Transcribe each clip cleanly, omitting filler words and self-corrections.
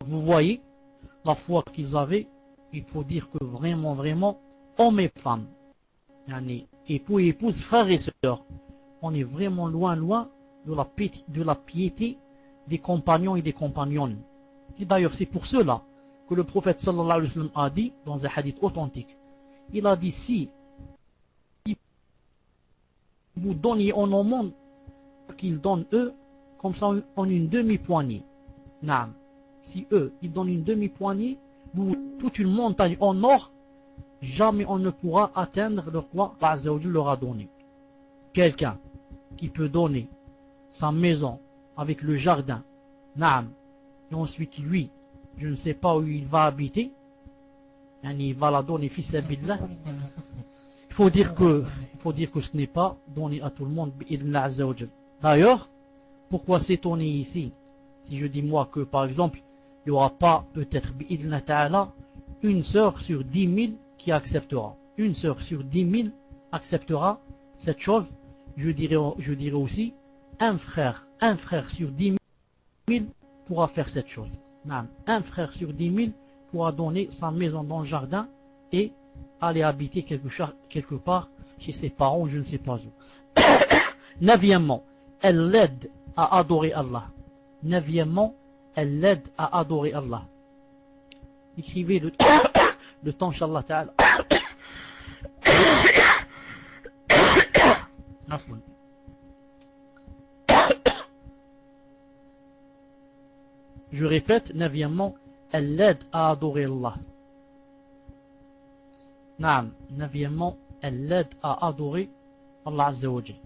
vous voyez la foi qu'ils avaient. Il faut dire que vraiment, vraiment, hommes et femmes, époux et épouses, frères et sœurs, on est vraiment loin, loin de la piété des compagnons et des compagnonnes. Et d'ailleurs, c'est pour cela que le prophète sallallahu alayhi wa sallam a dit, dans un hadith authentique, il a dit, si vous donniez en au monde qu'ils donnent eux, comme ça en une demi-poignée. Naam. Si eux, ils donnent une demi-poignée, toute une montagne en or, jamais on ne pourra atteindre le quoi Allah Azza wa Jalla leur a donné. Quelqu'un qui peut donner sa maison avec le jardin, naam, et ensuite lui, je ne sais pas où il va habiter, il va la donner fils sabilillah. Il faut dire que ce n'est pas donné à tout le monde bi'idhnillah Azza wa Jalla. D'ailleurs, pourquoi s'étonner ici si je dis moi que par exemple il n'y aura pas peut-être bi'idhnillah ta'ala une sœur sur 10 000 qui acceptera. Une sœur sur 10 000 acceptera cette chose. Je dirais aussi un frère sur 10 000 pourra faire cette chose. Un frère sur 10 000 pourra donner sa maison dans le jardin et aller habiter quelque part chez ses parents, je ne sais pas où. Neuvièmement, elle l'aide à adorer Allah. Neuvièmement, elle l'aide à adorer Allah. Écrivez le temps, Inch'Allah Ta'ala. Je répète, neuvièmement, elle l'aide à adorer Allah. Naam, neuvièmement, elle l'aide à adorer Allah Azza wa Jalla.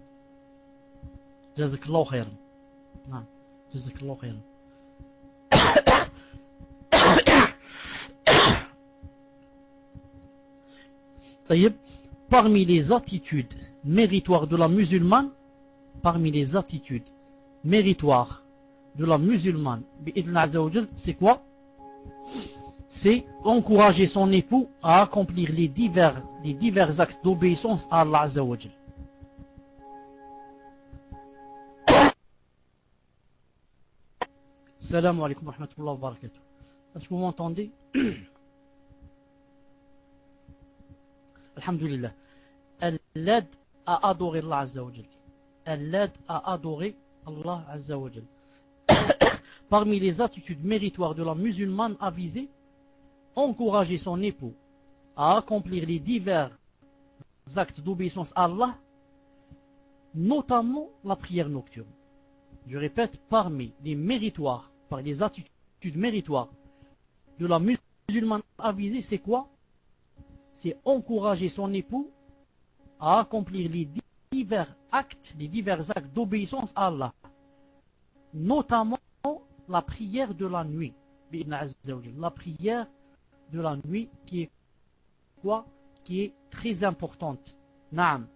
Jazakallahu khairan. Naam, jazakallahu khairan. Parmi les attitudes méritoires de la musulmane, c'est quoi? C'est encourager son époux à accomplir les divers actes d'obéissance à Allah Azza wa Jalla. Salam alaikum wa rahmatullahi wa barakatuh. Est-ce que vous m'entendez? Alhamdulillah. Elle l'aide à adorer Allah Azza wa Jalla. Elle l'aide à adorer Allah Azza wa Jalla. Parmi les attitudes méritoires de la musulmane avisée, encourager son époux à accomplir les divers actes d'obéissance à Allah, notamment la prière nocturne. Je répète, parmi les attitudes méritoires de la musulmane avisée, c'est quoi? C'est encourager son époux à accomplir les divers actes d'obéissance à Allah, notamment la prière de la nuit. La prière de la nuit qui est quoi? Qui est très importante. Naam.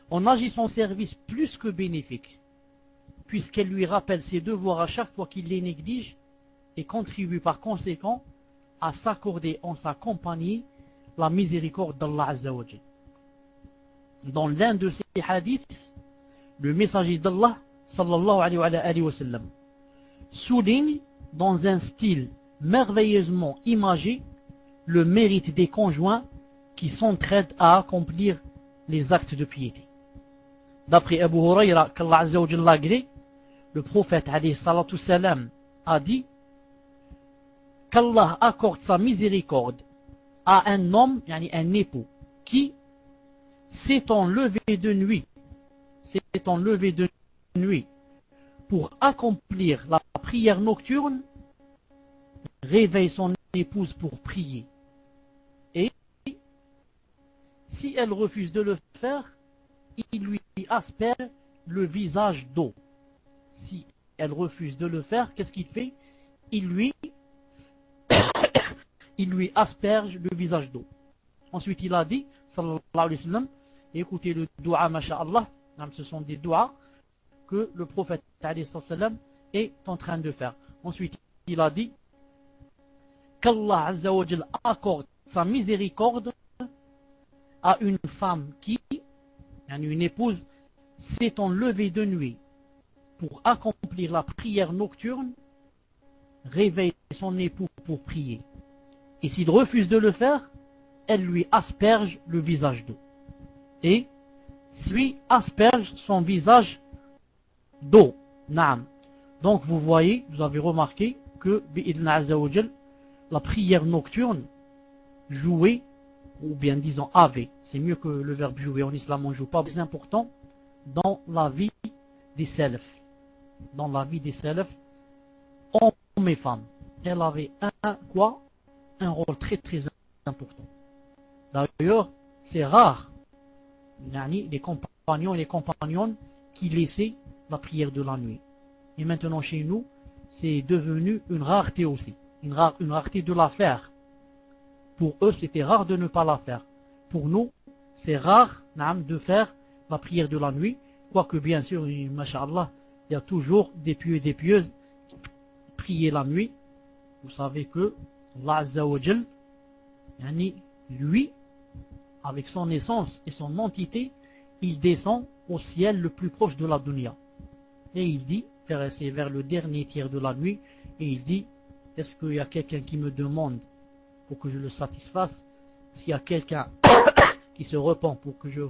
On agit son service plus que bénéfique, puisqu'elle lui rappelle ses devoirs à chaque fois qu'il les néglige et contribue par conséquent à s'accorder en sa compagnie la miséricorde d'Allah Azza wa Jalla. Dans l'un de ces hadiths, le messager d'Allah sallallahu alayhi wa sallam souligne dans un style merveilleusement imagé le mérite des conjoints qui s'entraident à accomplir les actes de piété. D'après Abu Hurayra, qu'Allah Azza wa Jalla agrée, le prophète alayhi salatu salam a dit qu'Allah accorde sa miséricorde à un homme, un époux, qui s'étant levé de nuit pour accomplir la prière nocturne, réveille son épouse pour prier. Et si elle refuse de le faire, il lui asperge le visage d'eau. Si elle refuse de le faire, qu'est-ce qu'il fait? Il lui asperge le visage d'eau. Ensuite, il a dit, sallallahu alayhi wa sallam, écoutez le dua, masha'Allah, ce sont des duas que le prophète alayhi wa sallam est en train de faire. Ensuite, il a dit qu'Allah Azza wa Jalla accorde sa miséricorde à une femme qui, une épouse, s'étant levée de nuit pour accomplir la prière nocturne réveille son époux pour prier, et s'il refuse de le faire, elle lui asperge le visage d'eau. Et lui asperge son visage d'eau. Naam. Donc vous voyez, vous avez remarqué que bi'idna azza wa jal, la prière nocturne jouée, ou bien disons avait, c'est mieux que le verbe jouer, en islam on joue pas, c'est important dans la vie des salafs. Dans la vie des salafs, hommes et femmes, elle avait un rôle très très important. D'ailleurs, c'est rare les compagnons et les compagnonnes qui laissaient la prière de la nuit. Et maintenant chez nous, c'est devenu une rareté aussi, une rareté de la faire. Pour eux, c'était rare de ne pas la faire. Pour nous, c'est rare de faire la prière de la nuit, quoique bien sûr, masha'Allah, il y a toujours des pieux et des pieuses qui prient la nuit. Vous savez que Allah Azza wa Jal, lui, avec son essence et son entité, il descend au ciel le plus proche de la dunya. Et il dit, c'est vers le dernier tiers de la nuit, et il dit, est-ce qu'il y a quelqu'un qui me demande pour que je le satisfasse? S'il y a quelqu'un qui se repent pour que je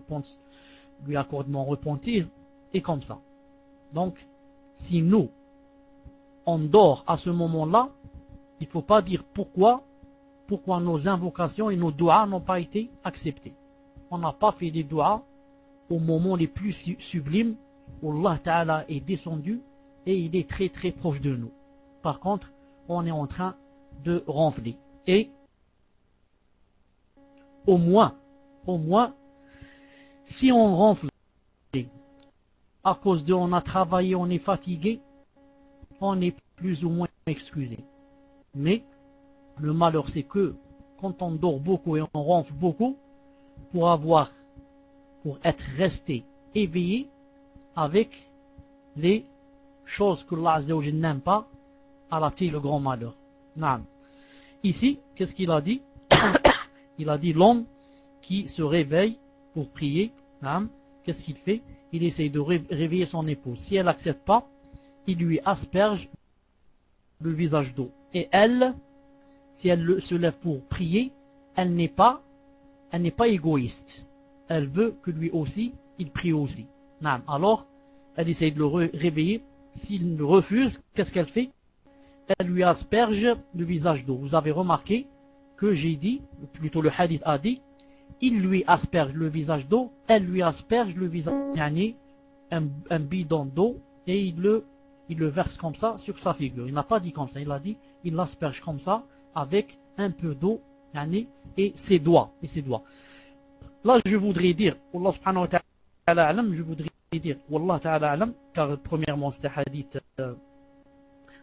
lui accorde mon repentir, et comme ça. Donc, si nous, on dort à ce moment-là, il ne faut pas dire pourquoi nos invocations et nos doigts n'ont pas été acceptés. On n'a pas fait des doigts au moment les plus sublimes où Allah Ta'ala est descendu et il est très très proche de nous. Par contre, on est en train de ronfler. Et au moins, si on ronfle à cause de on a travaillé, on est fatigué, on est plus ou moins excusé. Mais le malheur, c'est que quand on dort beaucoup et on ronfle beaucoup, pour être resté éveillé avec les choses que Allah Azza wa Jalla n'aime pas, Allah a le grand malheur. Naam. Ici, qu'est-ce qu'il a dit? Il a dit l'homme qui se réveille pour prier, naam, qu'est-ce qu'il fait? Il essaye de réveiller son épouse. Si elle n'accepte pas, il lui asperge le visage d'eau. Et elle, si elle se lève pour prier, elle n'est pas égoïste. Elle veut que lui aussi, il prie aussi. Naam. Alors, elle essaye de le réveiller. S'il refuse, qu'est-ce qu'elle fait? Elle lui asperge le visage d'eau. Vous avez remarqué que j'ai dit, plutôt le hadith a dit, il lui asperge le visage d'eau, elle lui asperge le visage, un bidon d'eau, et il le verse comme ça sur sa figure. Il n'a pas dit comme ça, il a dit, il l'asperge comme ça, avec un peu d'eau, et ses doigts. Là, je voudrais dire, Allah subhanahu wa ta'ala alam, je voudrais dire, Wallah ta'ala alam, car premièrement, c'est un hadith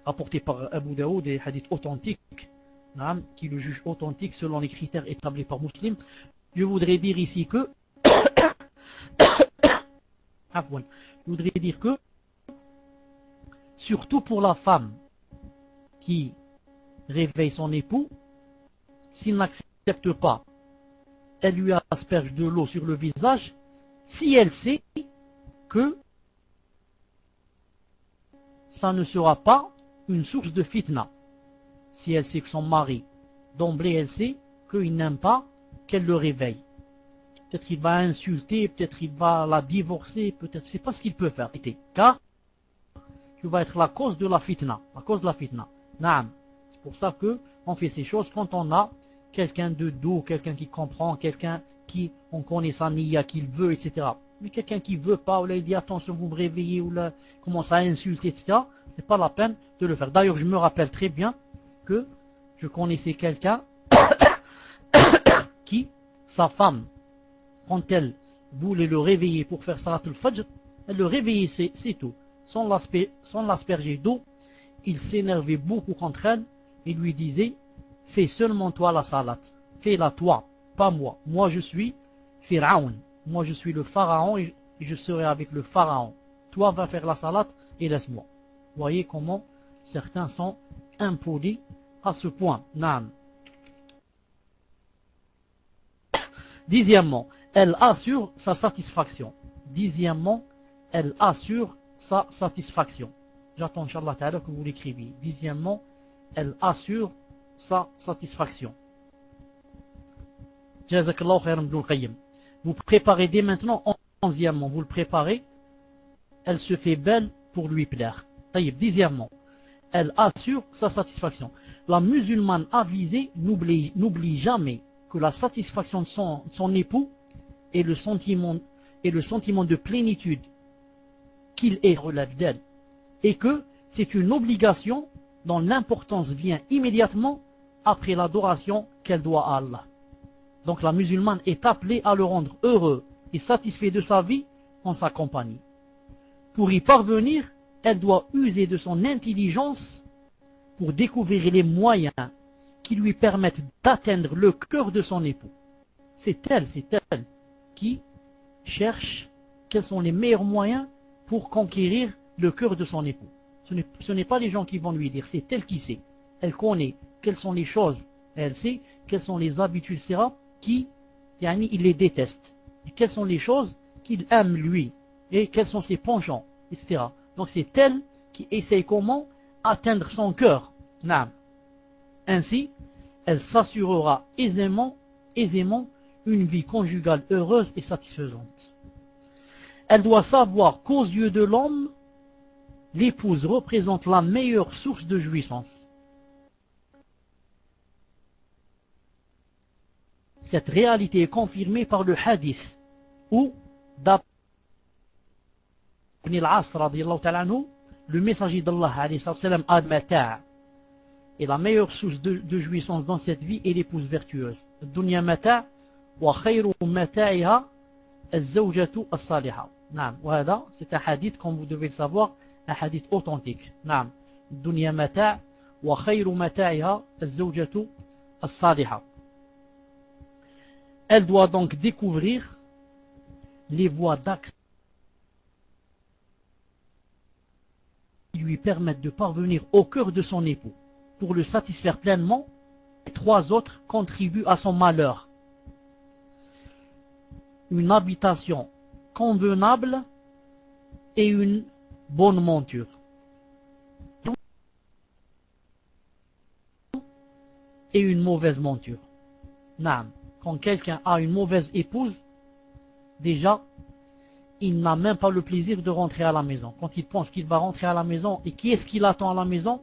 apporté par Abu Daoud, des hadiths authentiques, qui le juge authentique selon les critères établis par Muslim. Je voudrais dire ici que surtout pour la femme qui réveille son époux, s'il n'accepte pas, elle lui asperge de l'eau sur le visage, si elle sait que ça ne sera pas une source de fitna. Si elle sait que son mari, d'emblée elle sait qu'il n'aime pas qu'elle le réveille. Peut-être qu'il va insulter, peut-être qu'il va la divorcer, peut-être, c'est pas ce qu'il peut faire. Car tu vas être la cause de la fitna. Naam. C'est pour ça que on fait ces choses quand on a quelqu'un de doux, quelqu'un qui comprend, quelqu'un qui, on connaît sa niya, qu'il veut, etc. Mais quelqu'un qui veut pas, ou là il dit attention vous me réveillez, ou là commence à insulter, etc. C'est pas la peine de le faire. D'ailleurs je me rappelle très bien que je connaissais quelqu'un qui, sa femme, quand elle voulait le réveiller pour faire salat al-fajr, elle le réveillait, c'est tout. Sans l'asperger d'eau, il s'énervait beaucoup contre elle et lui disait, fais seulement toi la salat, fais-la toi, pas moi. Moi je suis Pharaon, moi je suis le pharaon et je serai avec le pharaon. Toi va faire la salat et laisse-moi. Vous voyez comment certains sont impolis à ce point. Naam. Dixièmement, elle assure sa satisfaction. J'attends, Inch'Allah Ta'ala, que vous l'écriviez. Dixièmement, elle assure sa satisfaction. Jazakallahu khairan Ibn al-Qayyim. Vous préparez dès maintenant, 11e, vous le préparez, elle se fait belle pour lui plaire. Taïb, 10e, elle assure sa satisfaction. La musulmane avisée n'oublie jamais que la satisfaction de son époux et le sentiment de plénitude qu'il est relève d'elle, et que c'est une obligation dont l'importance vient immédiatement après l'adoration qu'elle doit à Allah. Donc la musulmane est appelée à le rendre heureux et satisfait de sa vie en sa compagnie. Pour y parvenir, elle doit user de son intelligence pour découvrir les moyens qui lui permettent d'atteindre le cœur de son époux. C'est elle qui cherche quels sont les meilleurs moyens pour conquérir le cœur de son époux. Ce n'est pas les gens qui vont lui dire, c'est elle qui sait. Elle connaît quelles sont les choses, elle sait quelles sont les habitudes, etc., il les déteste. Et quelles sont les choses qu'il aime lui, et quels sont ses penchants, etc. Donc c'est elle qui essaye comment atteindre son cœur. Ainsi, elle s'assurera aisément une vie conjugale heureuse et satisfaisante. Elle doit savoir qu'aux yeux de l'homme, l'épouse représente la meilleure source de jouissance. Cette réalité est confirmée par le hadith où, d'après Ibn al-As radiyallahu ta'ala anhu, le messager d'Allah alayhi salam a mata'. Et la meilleure source de jouissance dans cette vie est l'épouse vertueuse. Dunya mata' wa khayru mata'iha az-zawjatu as-salihah. Voilà, c'est un hadith, comme vous devez le savoir, un hadith authentique. Dunya mata' wa khayru mata'iha az-zawjatu as-salihah. Elle doit donc découvrir les voies d'accès qui lui permettent de parvenir au cœur de son époux. Pour le satisfaire pleinement, les trois autres contribuent à son malheur. Une habitation convenable et une bonne monture. Et une mauvaise monture. Quand quelqu'un a une mauvaise épouse, déjà, il n'a même pas le plaisir de rentrer à la maison. Quand il pense qu'il va rentrer à la maison, et qui est-ce qu'il attend à la maison?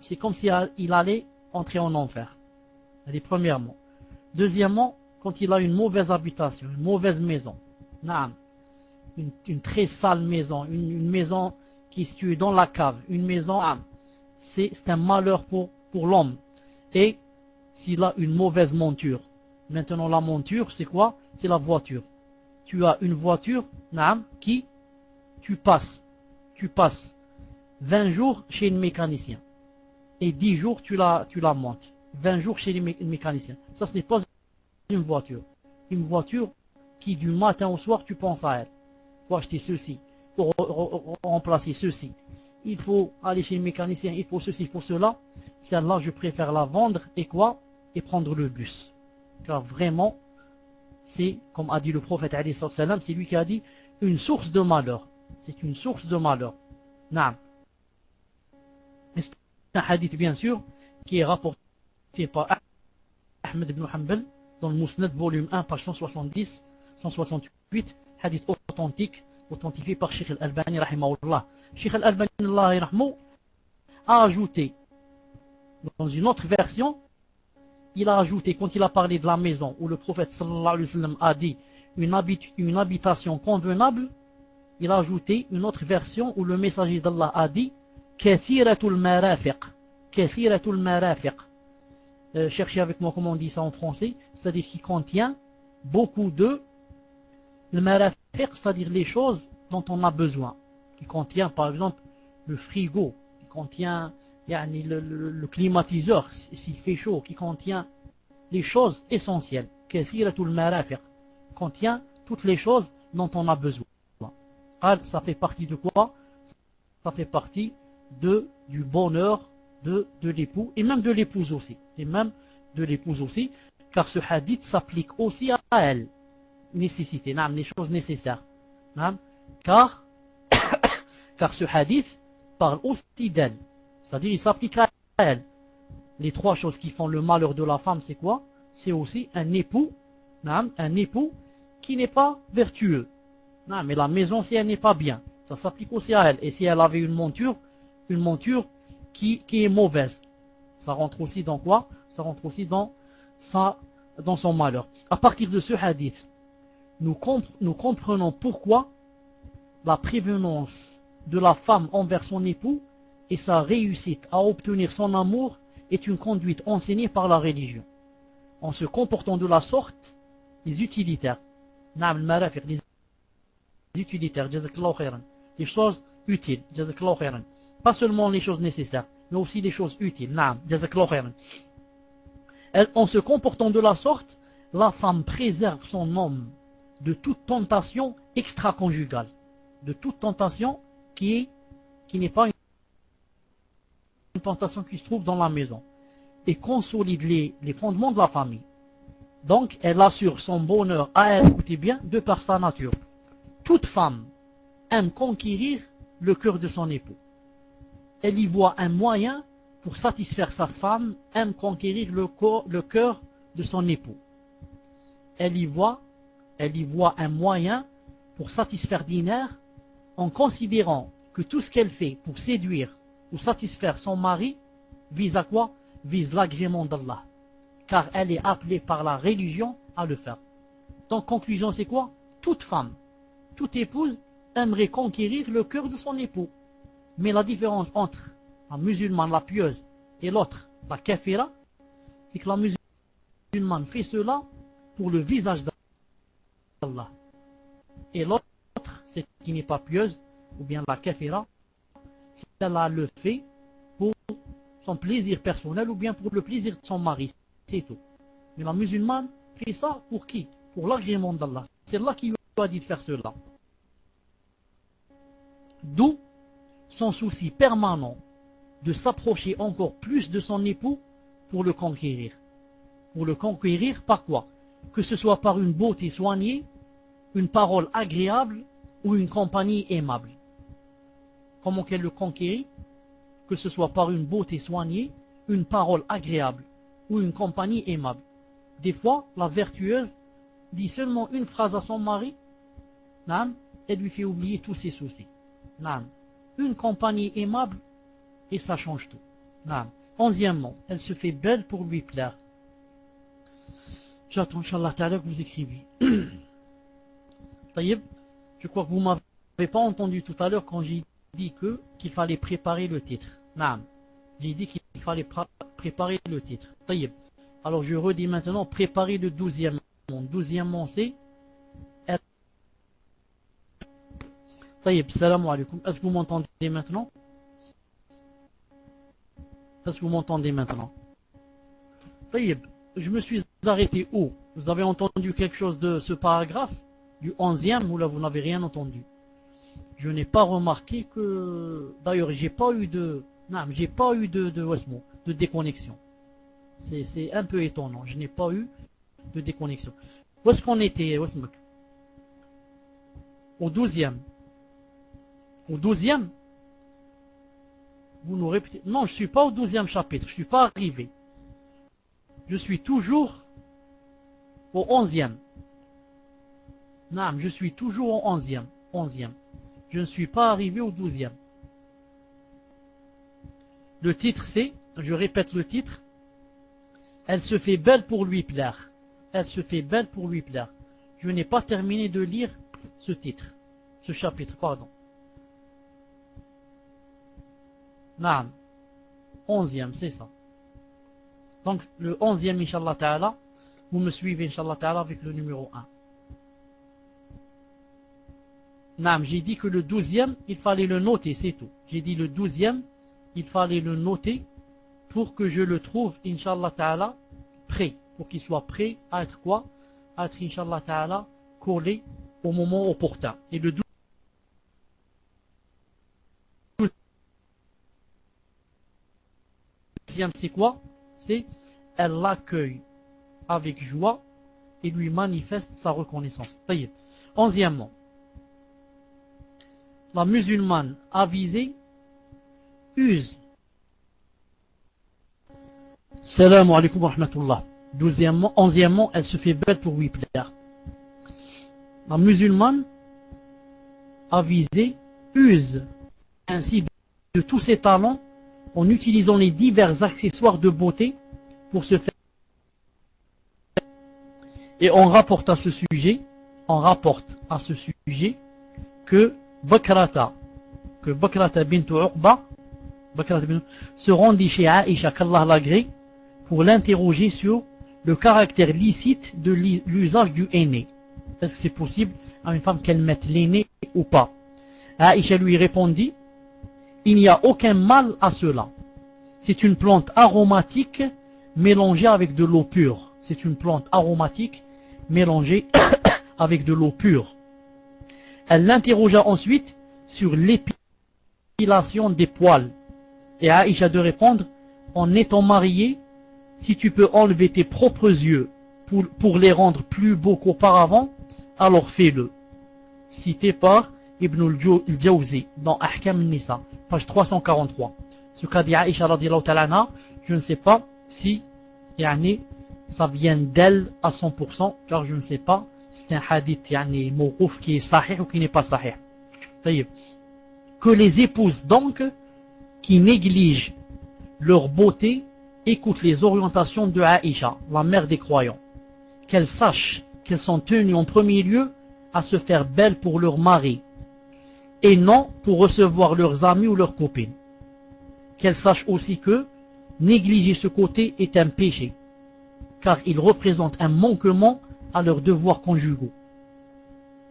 C'est comme s'il allait entrer en enfer. Premièrement. Deuxièmement, quand il a une mauvaise habitation, une mauvaise maison, une très sale maison, une maison qui est située dans la cave, une maison, c'est un malheur pour l'homme. Et s'il a une mauvaise monture, maintenant la monture, c'est quoi? C'est la voiture. Tu as une voiture, qui tu passes 20 jours chez le mécanicien. Et 10 jours tu la montes. 20 jours chez le mécanicien. Ça, ce n'est pas une voiture. Une voiture qui du matin au soir tu penses à elle. Il faut acheter ceci, il faut remplacer ceci. Il faut aller chez le mécanicien, il faut ceci, il faut cela. Celle-là, je préfère la vendre et quoi? Et prendre le bus. Car vraiment, c'est, comme a dit le prophète alayhi salam, c'est lui qui a dit une source de malheur. C'est une source de malheur. C'est un hadith bien sûr qui est rapporté par Ahmed ibn Hanbal dans le Musnad volume 1 page 170-168, hadith authentique, authentifié par Sheikh al-Albani rahimahullah. Sheikh al-Albani a ajouté dans une autre version, il a ajouté, quand il a parlé de la maison où le prophète sallallahu alayhi wa sallam a dit une habitation convenable, il a ajouté une autre version où le messager d'Allah a dit kathiratul marafiq. Kathiratul marafiq. Cherchez avec moi comment on dit ça en français, c'est-à-dire qui contient beaucoup de. Le marafiq, c'est-à-dire les choses dont on a besoin. Qui contient par exemple le frigo, qui contient le climatiseur s'il fait chaud, qui contient les choses essentielles. Kathiratul marafiq contient toutes les choses dont on a besoin. Ça fait partie de quoi? Ça fait partie du bonheur de l'époux et même de l'épouse aussi. Car ce hadith s'applique aussi à elle. Nécessité, les choses nécessaires. Car ce hadith parle aussi d'elle. C'est-à-dire il s'applique à elle, les trois choses qui font le malheur de la femme, c'est quoi? C'est aussi un époux qui n'est pas vertueux. Non, mais la maison, si elle n'est pas bien, ça s'applique aussi à elle. Et si elle avait une monture qui est mauvaise, ça rentre aussi dans quoi? Ça rentre aussi dans son malheur. À partir de ce hadith, nous comprenons pourquoi la prévenance de la femme envers son époux et sa réussite à obtenir son amour est une conduite enseignée par la religion. En se comportant de la sorte, les utilitaires, les choses utiles, pas seulement les choses nécessaires, mais aussi les choses utiles. En se comportant de la sorte, la femme préserve son homme de toute tentation extra-conjugale, de toute tentation qui n'est pas une tentation qui se trouve dans la maison, et consolide les fondements de la famille. Donc, elle assure son bonheur à elle, écoutez bien, de par sa nature. Toute femme aime conquérir le cœur de son époux. Elle y voit un moyen pour satisfaire sa femme, aime conquérir le cœur de son époux. Elle y voit un moyen pour satisfaire Dinar en considérant que tout ce qu'elle fait pour séduire ou satisfaire son mari vise à quoi? Vise l'agrément d'Allah. Car elle est appelée par la religion à le faire. Donc, conclusion, c'est quoi? Toute femme, toute épouse aimerait conquérir le cœur de son époux. Mais la différence entre la musulmane, la pieuse, et l'autre, la kafira, c'est que la musulmane fait cela pour le visage d'Allah. Et l'autre, c'est qui n'est pas pieuse, ou bien la kafira, elle le fait pour son plaisir personnel ou bien pour le plaisir de son mari. C'est tout. Mais la musulmane fait ça pour qui? Pour l'agrément d'Allah. C'est Allah qui lui a dit de faire cela. D'où son souci permanent de s'approcher encore plus de son époux pour le conquérir. Pour le conquérir par quoi? Que ce soit par une beauté soignée, une parole agréable ou une compagnie aimable. Comment qu'elle le conquérit? Que ce soit par une beauté soignée, une parole agréable ou une compagnie aimable. Des fois, la vertueuse dit seulement une phrase à son mari, elle lui fait oublier tous ses soucis. Une compagnie aimable et ça change tout. 11e, elle se fait belle pour lui plaire. J'attends, Inch'Allah Ta'ala, que vous écriviez. Taïeb, je crois que vous ne m'avez pas entendu tout à l'heure quand j'ai dit qu'il fallait préparer le titre. J'ai dit qu'il fallait préparer le titre. Taïeb. Alors je redis maintenant, préparer le 12e. 12e, c'est Taïeb, salam alaikum. Est-ce que vous m'entendez maintenant? Est-ce que vous m'entendez maintenant? Taïeb, je me suis arrêté où? Vous avez entendu quelque chose de ce paragraphe du 11e ou là vous n'avez rien entendu? Je n'ai pas remarqué que... D'ailleurs, j'ai pas eu de déconnexion. C'est un peu étonnant. Je n'ai pas eu de déconnexion. Où est-ce qu'on était? Au 12e. Au 12e? Vous nous répétez. Non, je ne suis pas au 12e chapitre. Je ne suis pas arrivé. Je suis toujours au 11e. Non, je suis toujours au 11e. 11e. Je ne suis pas arrivé au 12e. Le titre c'est, je répète le titre, elle se fait belle pour lui plaire. Elle se fait belle pour lui plaire. Je n'ai pas terminé de lire ce titre, ce chapitre, pardon. Naam. 11e, c'est ça. Donc le 11e, Inch'Allah Ta'ala, vous me suivez, Inch'Allah Ta'ala, avec le numéro 1. Naam, j'ai dit que le 12e, il fallait le noter, c'est tout. J'ai dit le 12e, il fallait le noter pour que je le trouve, Inch'Allah Ta'ala, prêt. Pour qu'il soit prêt à être quoi? À être, Inch'Allah Ta'ala, collé au moment opportun. Et le 12e, c'est quoi? C'est elle l'accueille avec joie et lui manifeste sa reconnaissance. Ça y est. 11e, la musulmane avisée use Salam alaikum wa rahmatullah. 11e, elle se fait belle pour lui plaire. La musulmane avisée use ainsi de tous ses talents en utilisant les divers accessoires de beauté pour se faire. Et on rapporte à ce sujet que Bakrata bint Uqba se rendit chez Aïcha, qu'Allah l'agrée, pour l'interroger sur le caractère licite de l'usage du henné. Est-ce que c'est possible à une femme qu'elle mette l'henné ou pas? Aïcha lui répondit: il n'y a aucun mal à cela. C'est une plante aromatique mélangée avec de l'eau pure. C'est une plante aromatique mélangée avec de l'eau pure. Elle l'interrogea ensuite sur l'épilation des poils. Et Aïcha de répondre: en étant mariée, si tu peux enlever tes propres yeux pour les rendre plus beaux qu'auparavant, alors fais-le. Cité par Ibn al-Jawzi dans Ahkam al-Nisa, page 343. Ce qu'a dit Aïcha radiyallahu ta'ala anha, je ne sais pas si ça vient d'elle à 100%, car je ne sais pas si c'est un hadith mawqouf qui est sahih ou qui n'est pas sahih. Que les épouses donc qui négligent leur beauté écoutent les orientations de Aïcha, la mère des croyants. Qu'elles sachent qu'elles sont tenues en premier lieu à se faire belles pour leur mari et non pour recevoir leurs amis ou leurs copines. Qu'elles sachent aussi que négliger ce côté est un péché, car il représente un manquement à leurs devoirs conjugaux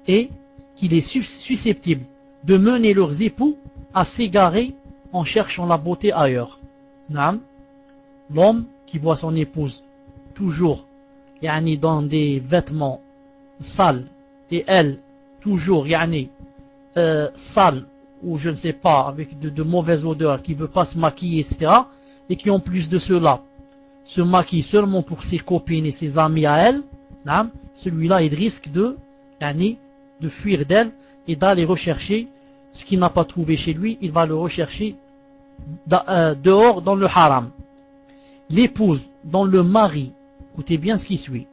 et qu'il est susceptible de mener leurs époux à s'égarer en cherchant la beauté ailleurs. L'homme qui voit son épouse toujours dans des vêtements sales et elle toujours sale ou je ne sais pas avec de mauvaises odeurs, qui ne veut pas se maquiller, etc., et qui en plus de cela se maquille seulement pour ses copines et ses amis à elle, celui-là il risque de fuir d'elle et d'aller rechercher ce qu'il n'a pas trouvé chez lui. Il va le rechercher dehors dans le haram. L'épouse dont le mari, écoutez bien ce qui suit,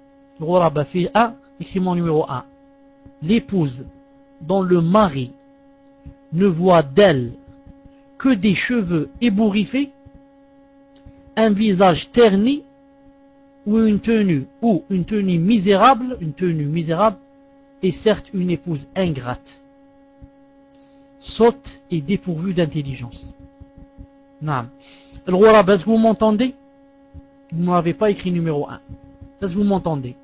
écrit-moi numéro 1. L'épouse dont le mari ne voit d'elle que des cheveux ébouriffés, un visage terni ou une tenue misérable, est certes une épouse ingrate, sotte et dépourvue d'intelligence. Alors, est-ce que vous m'entendez? Vous ne m'avez pas écrit numéro 1. Est-ce que vous m'entendez?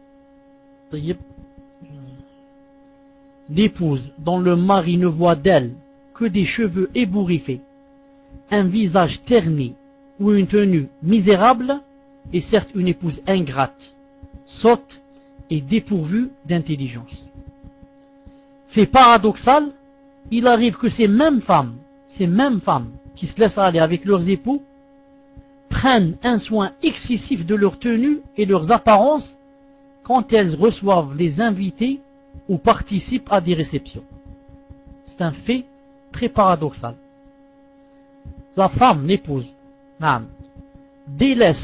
L'épouse dont le mari ne voit d'elle que des cheveux ébouriffés, un visage terni ou une tenue misérable est certes une épouse ingrate, sotte et dépourvue d'intelligence. Fait paradoxal, il arrive que ces mêmes femmes qui se laissent aller avec leurs époux prennent un soin excessif de leur tenue et leurs apparences quand elles reçoivent les invités ou participent à des réceptions. C'est un fait très paradoxal. La femme, l'épouse, délaisse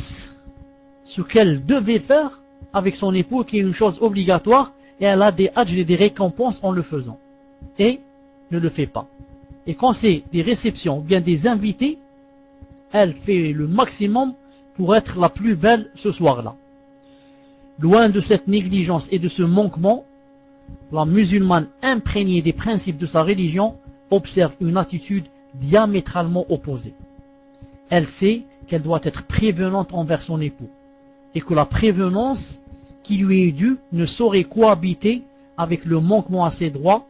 ce qu'elle devait faire avec son époux, qui est une chose obligatoire, et elle a des ajrs et des récompenses en le faisant, et ne le fait pas. Et quand c'est des réceptions ou bien des invités, elle fait le maximum pour être la plus belle ce soir-là. Loin de cette négligence et de ce manquement, la musulmane imprégnée des principes de sa religion observe une attitude diamétralement opposée. Elle sait qu'elle doit être prévenante envers son époux et que la prévenance qui lui est due ne saurait cohabiter avec le manquement à ses droits,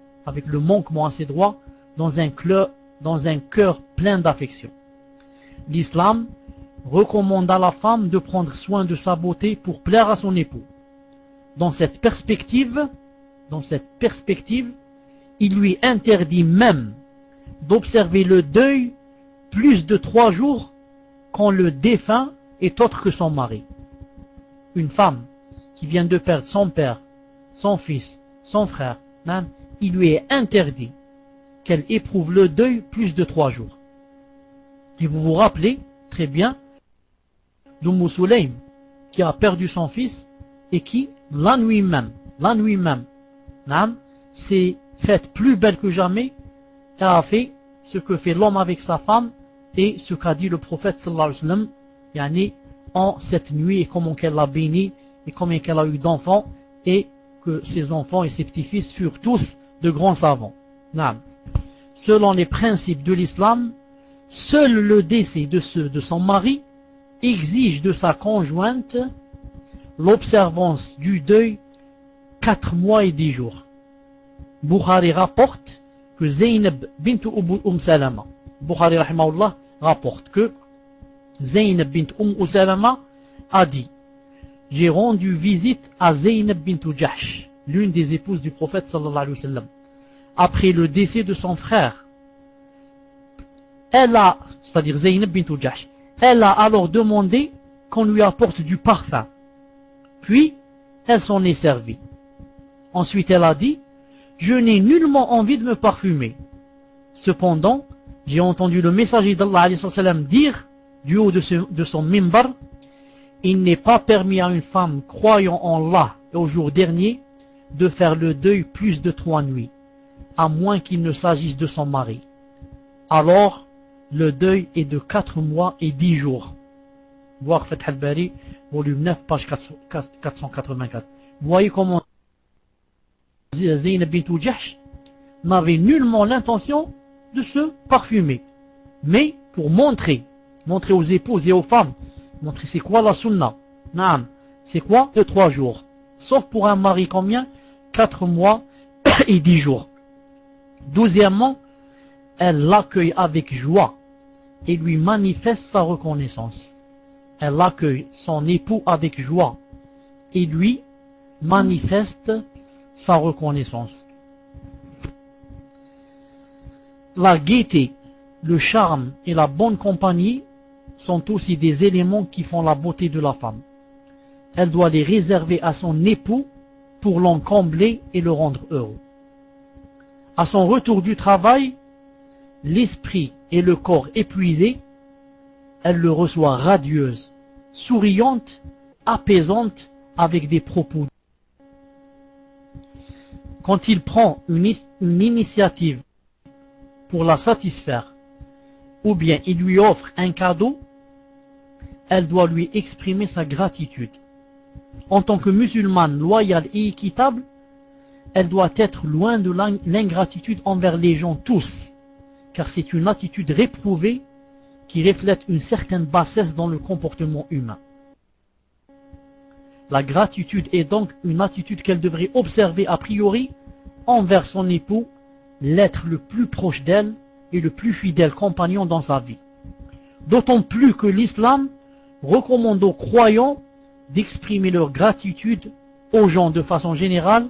dans un cœur plein d'affection. L'islam recommande à la femme de prendre soin de sa beauté pour plaire à son époux. Dans cette perspective, il lui interdit même d'observer le deuil plus de 3 jours quand le défunt est autre que son mari. Une femme qui vient de perdre son père, son fils, son frère, il lui est interdit qu'elle éprouve le deuil plus de 3 jours. Et vous vous rappelez très bien d'Umm Sulaym qui a perdu son fils et qui, la nuit même, s'est faite plus belle que jamais et a fait ce que fait l'homme avec sa femme et ce qu'a dit le prophète sallallahu alayhi wa sallam, yani, en cette nuit et comment qu'elle l'a béni et combien qu'elle a eu d'enfants et que ses enfants et ses petits-fils furent tous de grands savants. Selon les principes de l'islam, seul le décès de son mari exige de sa conjointe l'observance du deuil 4 mois et 10 jours. Bukhari rapporte que Zaynab bint Salama, Bukhari rahimahullah rapporte que Zaynab bint Salama a dit: j'ai rendu visite à Zaynab bint Jahsh, l'une des épouses du prophète sallallahu alayhi wa sallam, après le décès de son frère. C'est-à-dire Zaynab bint Jahsh, elle a alors demandé qu'on lui apporte du parfum. Puis, elle s'en est servie. Ensuite, elle a dit: je n'ai nullement envie de me parfumer. Cependant, j'ai entendu le messager d'Allah alayhi wa sallam dire, du haut de son mimbar: il n'est pas permis à une femme croyant en Allah et au jour dernier de faire le deuil plus de 3 nuits, à moins qu'il ne s'agisse de son mari. Alors, le deuil est de 4 mois et 10 jours. Voir Fath al-Bari, volume 9, page 484. Vous voyez comment Zaynab bint Jahsh n'avait nullement l'intention de se parfumer, mais pour montrer aux épouses et aux femmes, montrer c'est quoi la sunna. C'est quoi de 3 jours, sauf pour un mari combien? 4 mois et 10 jours. 12e, elle l'accueille avec joie et lui manifeste sa reconnaissance. Elle accueille son époux avec joie et lui manifeste sa reconnaissance. La gaieté, le charme et la bonne compagnie sont aussi des éléments qui font la beauté de la femme. Elle doit les réserver à son époux pour l'en combler et le rendre heureux. À son retour du travail, l'esprit et le corps épuisés, elle le reçoit radieuse, souriante, apaisante, avec des propos. Quand il prend une initiative pour la satisfaire, ou bien il lui offre un cadeau, elle doit lui exprimer sa gratitude. En tant que musulmane loyale et équitable, elle doit être loin de l'ingratitude envers les gens tous, car c'est une attitude réprouvée qui reflète une certaine bassesse dans le comportement humain. La gratitude est donc une attitude qu'elle devrait observer a priori envers son époux, l'être le plus proche d'elle et le plus fidèle compagnon dans sa vie. D'autant plus que l'islam recommande aux croyants d'exprimer leur gratitude aux gens de façon générale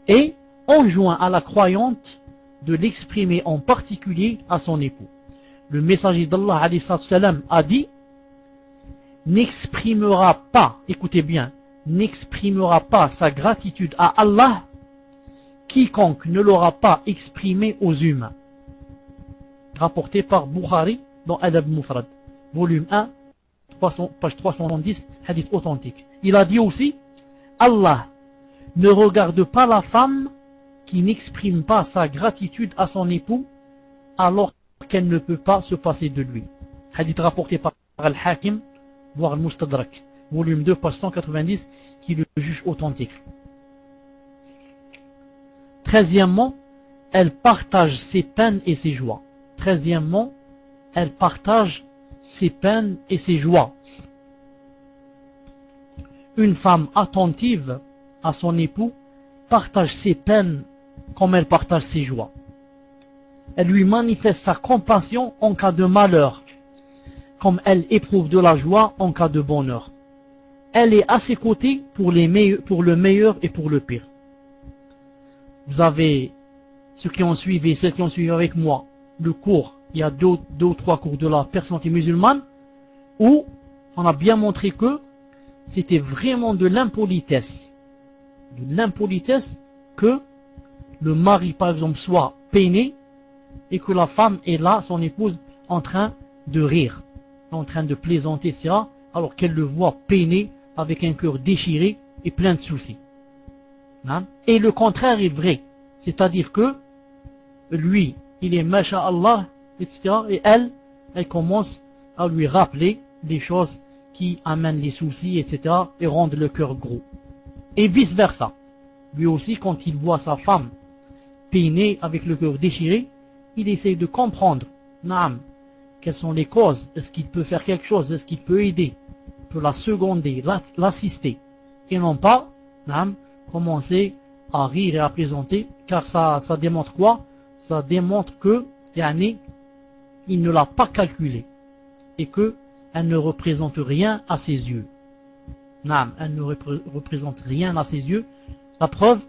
et enjoint à la croyante de l'exprimer en particulier à son époux. Le messager d'Allah alayhi salam a dit: n'exprimera pas, écoutez bien, n'exprimera pas sa gratitude à Allah quiconque ne l'aura pas exprimé aux humains. Rapporté par Bukhari dans Adab Mufrad, volume 1, page 310, hadith authentique. Il a dit aussi: Allah ne regarde pas la femme qui n'exprime pas sa gratitude à son époux alors qu'elle ne peut pas se passer de lui. Hadith rapporté par Al-Hakim, voire Al-Mustadrak, volume 2, page 190, qui le juge authentique. 13e, elle partage ses peines et ses joies. 13e, elle partage ses peines et ses joies. Une femme attentive à son époux partage ses peines comme elle partage ses joies. Elle lui manifeste sa compassion en cas de malheur, comme elle éprouve de la joie en cas de bonheur. Elle est à ses côtés pour le meilleur et pour le pire. Vous avez ceux qui ont suivi avec moi le cours, il y a deux ou trois cours de la personnalité musulmane, où on a bien montré que c'était vraiment de l'impolitesse que le mari, par exemple, soit peiné et que la femme est là, son épouse, en train de rire, en train de plaisanter, etc., alors qu'elle le voit peiner avec un cœur déchiré et plein de soucis. Et le contraire est vrai, c'est-à-dire que lui, il est masha'Allah, etc. Et elle commence à lui rappeler des choses qui amènent les soucis, etc. et rendent le cœur gros. Et vice versa. Lui aussi, quand il voit sa femme peiner avec le cœur déchiré, il essaie de comprendre, quelles sont les causes, est-ce qu'il peut faire quelque chose, est-ce qu'il peut aider, peut la seconder, l'assister, et non pas, commencer à rire et à plaisanter, car ça démontre quoi? Ça démontre que, il ne l'a pas calculé, et que elle ne représente rien à ses yeux. Elle ne représente rien à ses yeux. La preuve,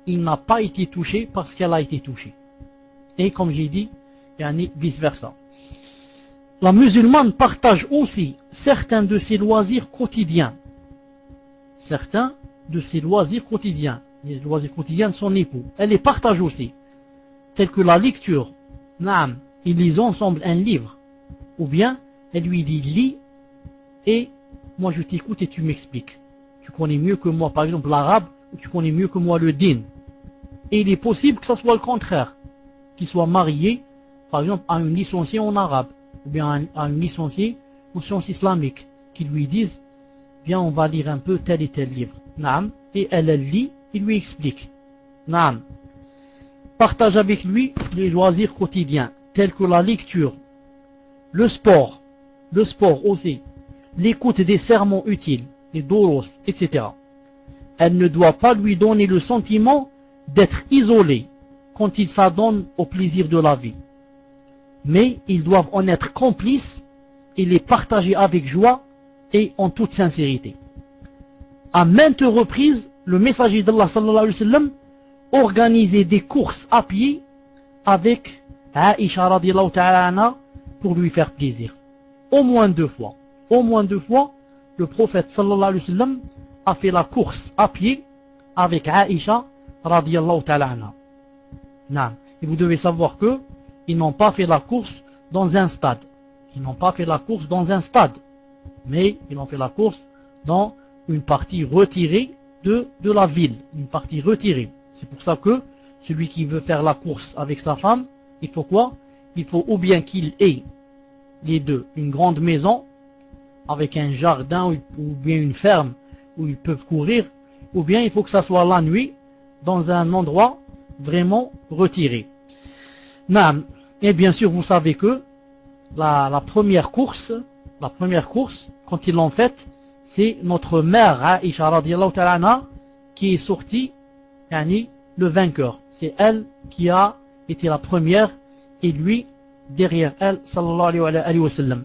il n'a pas été touché parce qu'elle a été touchée. Et comme j'ai dit, vice versa. La musulmane partage aussi certains de ses loisirs quotidiens. Certains de ses loisirs quotidiens. Les loisirs quotidiens de son époux. Elle les partage aussi. Tels que la lecture. Ils lisent ensemble un livre. Ou bien, elle lui dit lis et moi je t'écoute et tu m'expliques. Tu connais mieux que moi par exemple l'arabe ou tu connais mieux que moi le din. Et il est possible que ce soit le contraire. Qu'il soit marié par exemple à une licenciée en arabe ou bien à une licenciée en sciences islamiques qui lui disent viens on va lire un peu tel et tel livre. Et elle lit et lui explique. Partage avec lui les loisirs quotidiens tels que la lecture, le sport aussi, l'écoute des sermons utiles, les doros, etc. Elle ne doit pas lui donner le sentiment d'être isolé quand il s'adonne au plaisir de la vie. Mais ils doivent en être complices et les partager avec joie et en toute sincérité. À maintes reprises, le messager d'Allah sallallahu alayhi wa sallam organisait des courses à pied avec Aïcha radiyallahu ta'ala anha pour lui faire plaisir. Au moins deux fois, le prophète sallallahu alayhi wa sallam a fait la course à pied avec Aïcha radiyallahu ta'ala anha. Et vous devez savoir que ils n'ont pas fait la course dans un stade. Mais ils ont fait la course dans une partie retirée de la ville. Une partie retirée. C'est pour ça que celui qui veut faire la course avec sa femme, il faut quoi? Il faut ou bien qu'il ait les deux, une grande maison avec un jardin ou bien une ferme où ils peuvent courir, ou bien il faut que ça soit la nuit dans un endroit vraiment retiré. Et bien sûr vous savez que la première course, quand ils l'ont faite, c'est notre mère Aïcha radiyallahu ta'ala anha qui est sortie, le vainqueur. C'est elle qui a été la première et lui derrière elle sallallahu alayhi wa sallam.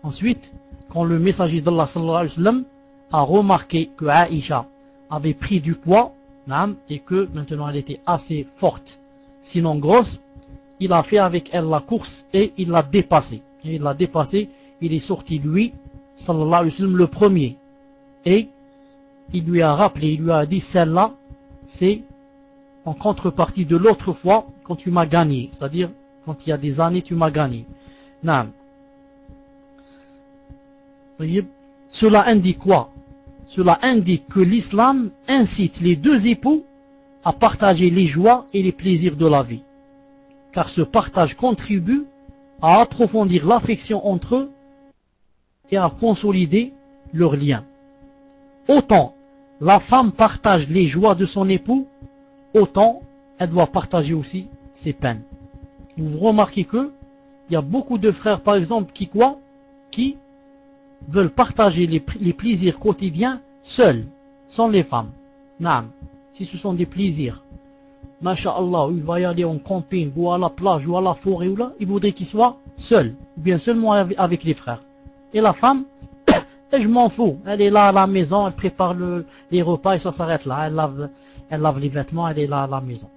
Ensuite, quand le messager d'Allah sallallahu alayhi wa sallam a remarqué que Aïcha avait pris du poids et que maintenant elle était assez forte, sinon grosse, il a fait avec elle la course et il l'a dépassée. Il est sorti lui sallallahu alayhi wa sallam le premier et il lui a rappelé, il lui a dit celle-là c'est en contrepartie de l'autre fois quand tu m'as gagné, c'est-à-dire quand il y a des années tu m'as gagné. Cela indique quoi? Cela indique que l'islam incite les deux époux à partager les joies et les plaisirs de la vie, car ce partage contribue à approfondir l'affection entre eux et à consolider leur lien. Autant la femme partage les joies de son époux, autant elle doit partager aussi ses peines. Vous remarquez que il y a beaucoup de frères par exemple qui veulent partager les plaisirs quotidiens seuls, sans les femmes. Si ce sont des plaisirs, masha'Allah, il va y aller en camping ou à la plage ou à la forêt ou là, il voudrait qu'il soit seul, ou bien seulement avec les frères. Et la femme, et je m'en fous, elle est là à la maison, elle prépare les repas et ça s'arrête là, elle lave les vêtements, elle est là à la maison.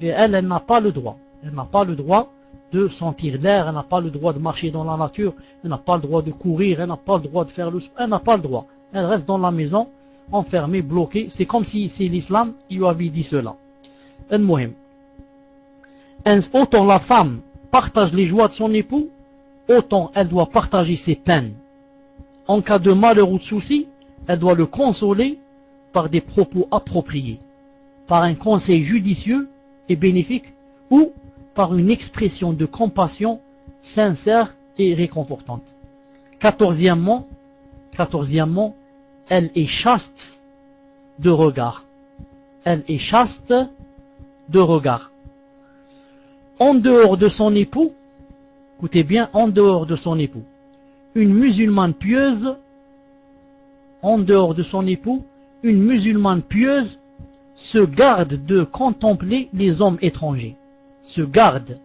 Et elle n'a pas le droit. Elle n'a pas le droit de sentir l'air, elle n'a pas le droit de marcher dans la nature, elle n'a pas le droit de courir, elle n'a pas le droit de faire le sport, elle n'a pas le droit. Elle reste dans la maison, enfermée, bloquée. C'est comme si c'est l'islam qui lui avait dit cela. Autant la femme partage les joies de son époux, autant elle doit partager ses peines. En cas de malheur ou de souci, elle doit le consoler par des propos appropriés, par un conseil judicieux et bénéfique, ou par une expression de compassion sincère et réconfortante. Quatorzièmement, elle est chaste de regard. Elle est chaste de regard. En dehors de son époux, écoutez bien, en dehors de son époux, une musulmane pieuse, en dehors de son époux, une musulmane pieuse se garde de contempler les hommes étrangers. Se garde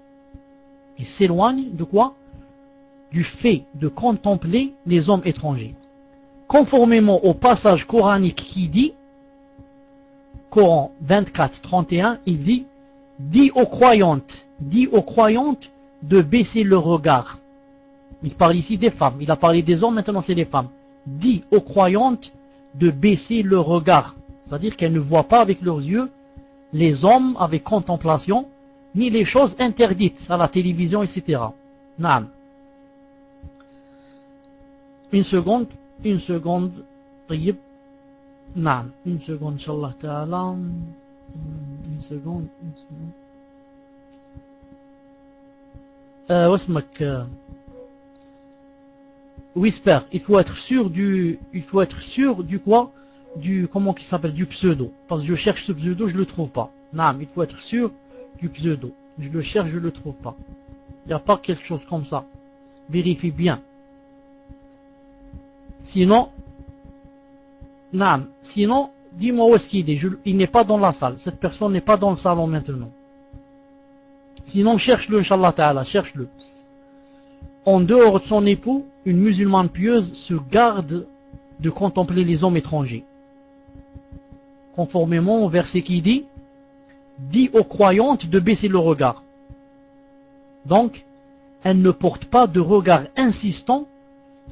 et s'éloigne de quoi? Du fait de contempler les hommes étrangers. Conformément au passage coranique qui dit, Coran 24, 31, il dit, dis aux croyantes de baisser le regard. Il parle ici des femmes, il a parlé des hommes, maintenant c'est les femmes. Dis aux croyantes de baisser le regard, c'est-à-dire qu'elles ne voient pas avec leurs yeux les hommes avec contemplation, ni les choses interdites à la télévision, etc. Naam. Une seconde, طيب. Naam, une seconde, Inch'Allah Ta'ala. Une seconde. Wasmak. Whisper, il faut être sûr du quoi? Comment qu'il s'appelle? Du pseudo. Parce que je cherche ce pseudo, je le trouve pas. Naam, il faut être sûr du pseudo. Je le cherche, je le trouve pas. Il n'y a pas quelque chose comme ça. Vérifie bien. Sinon, dis-moi où est-ce qu'il est. Il n'est pas dans la salle. Cette personne n'est pas dans le salon maintenant. Sinon, cherche-le, Inch'Allah Ta'ala, cherche-le. En dehors de son époux, une musulmane pieuse se garde de contempler les hommes étrangers. Conformément au verset qui dit, dis aux croyantes de baisser le regard. Donc, elle ne porte pas de regard insistant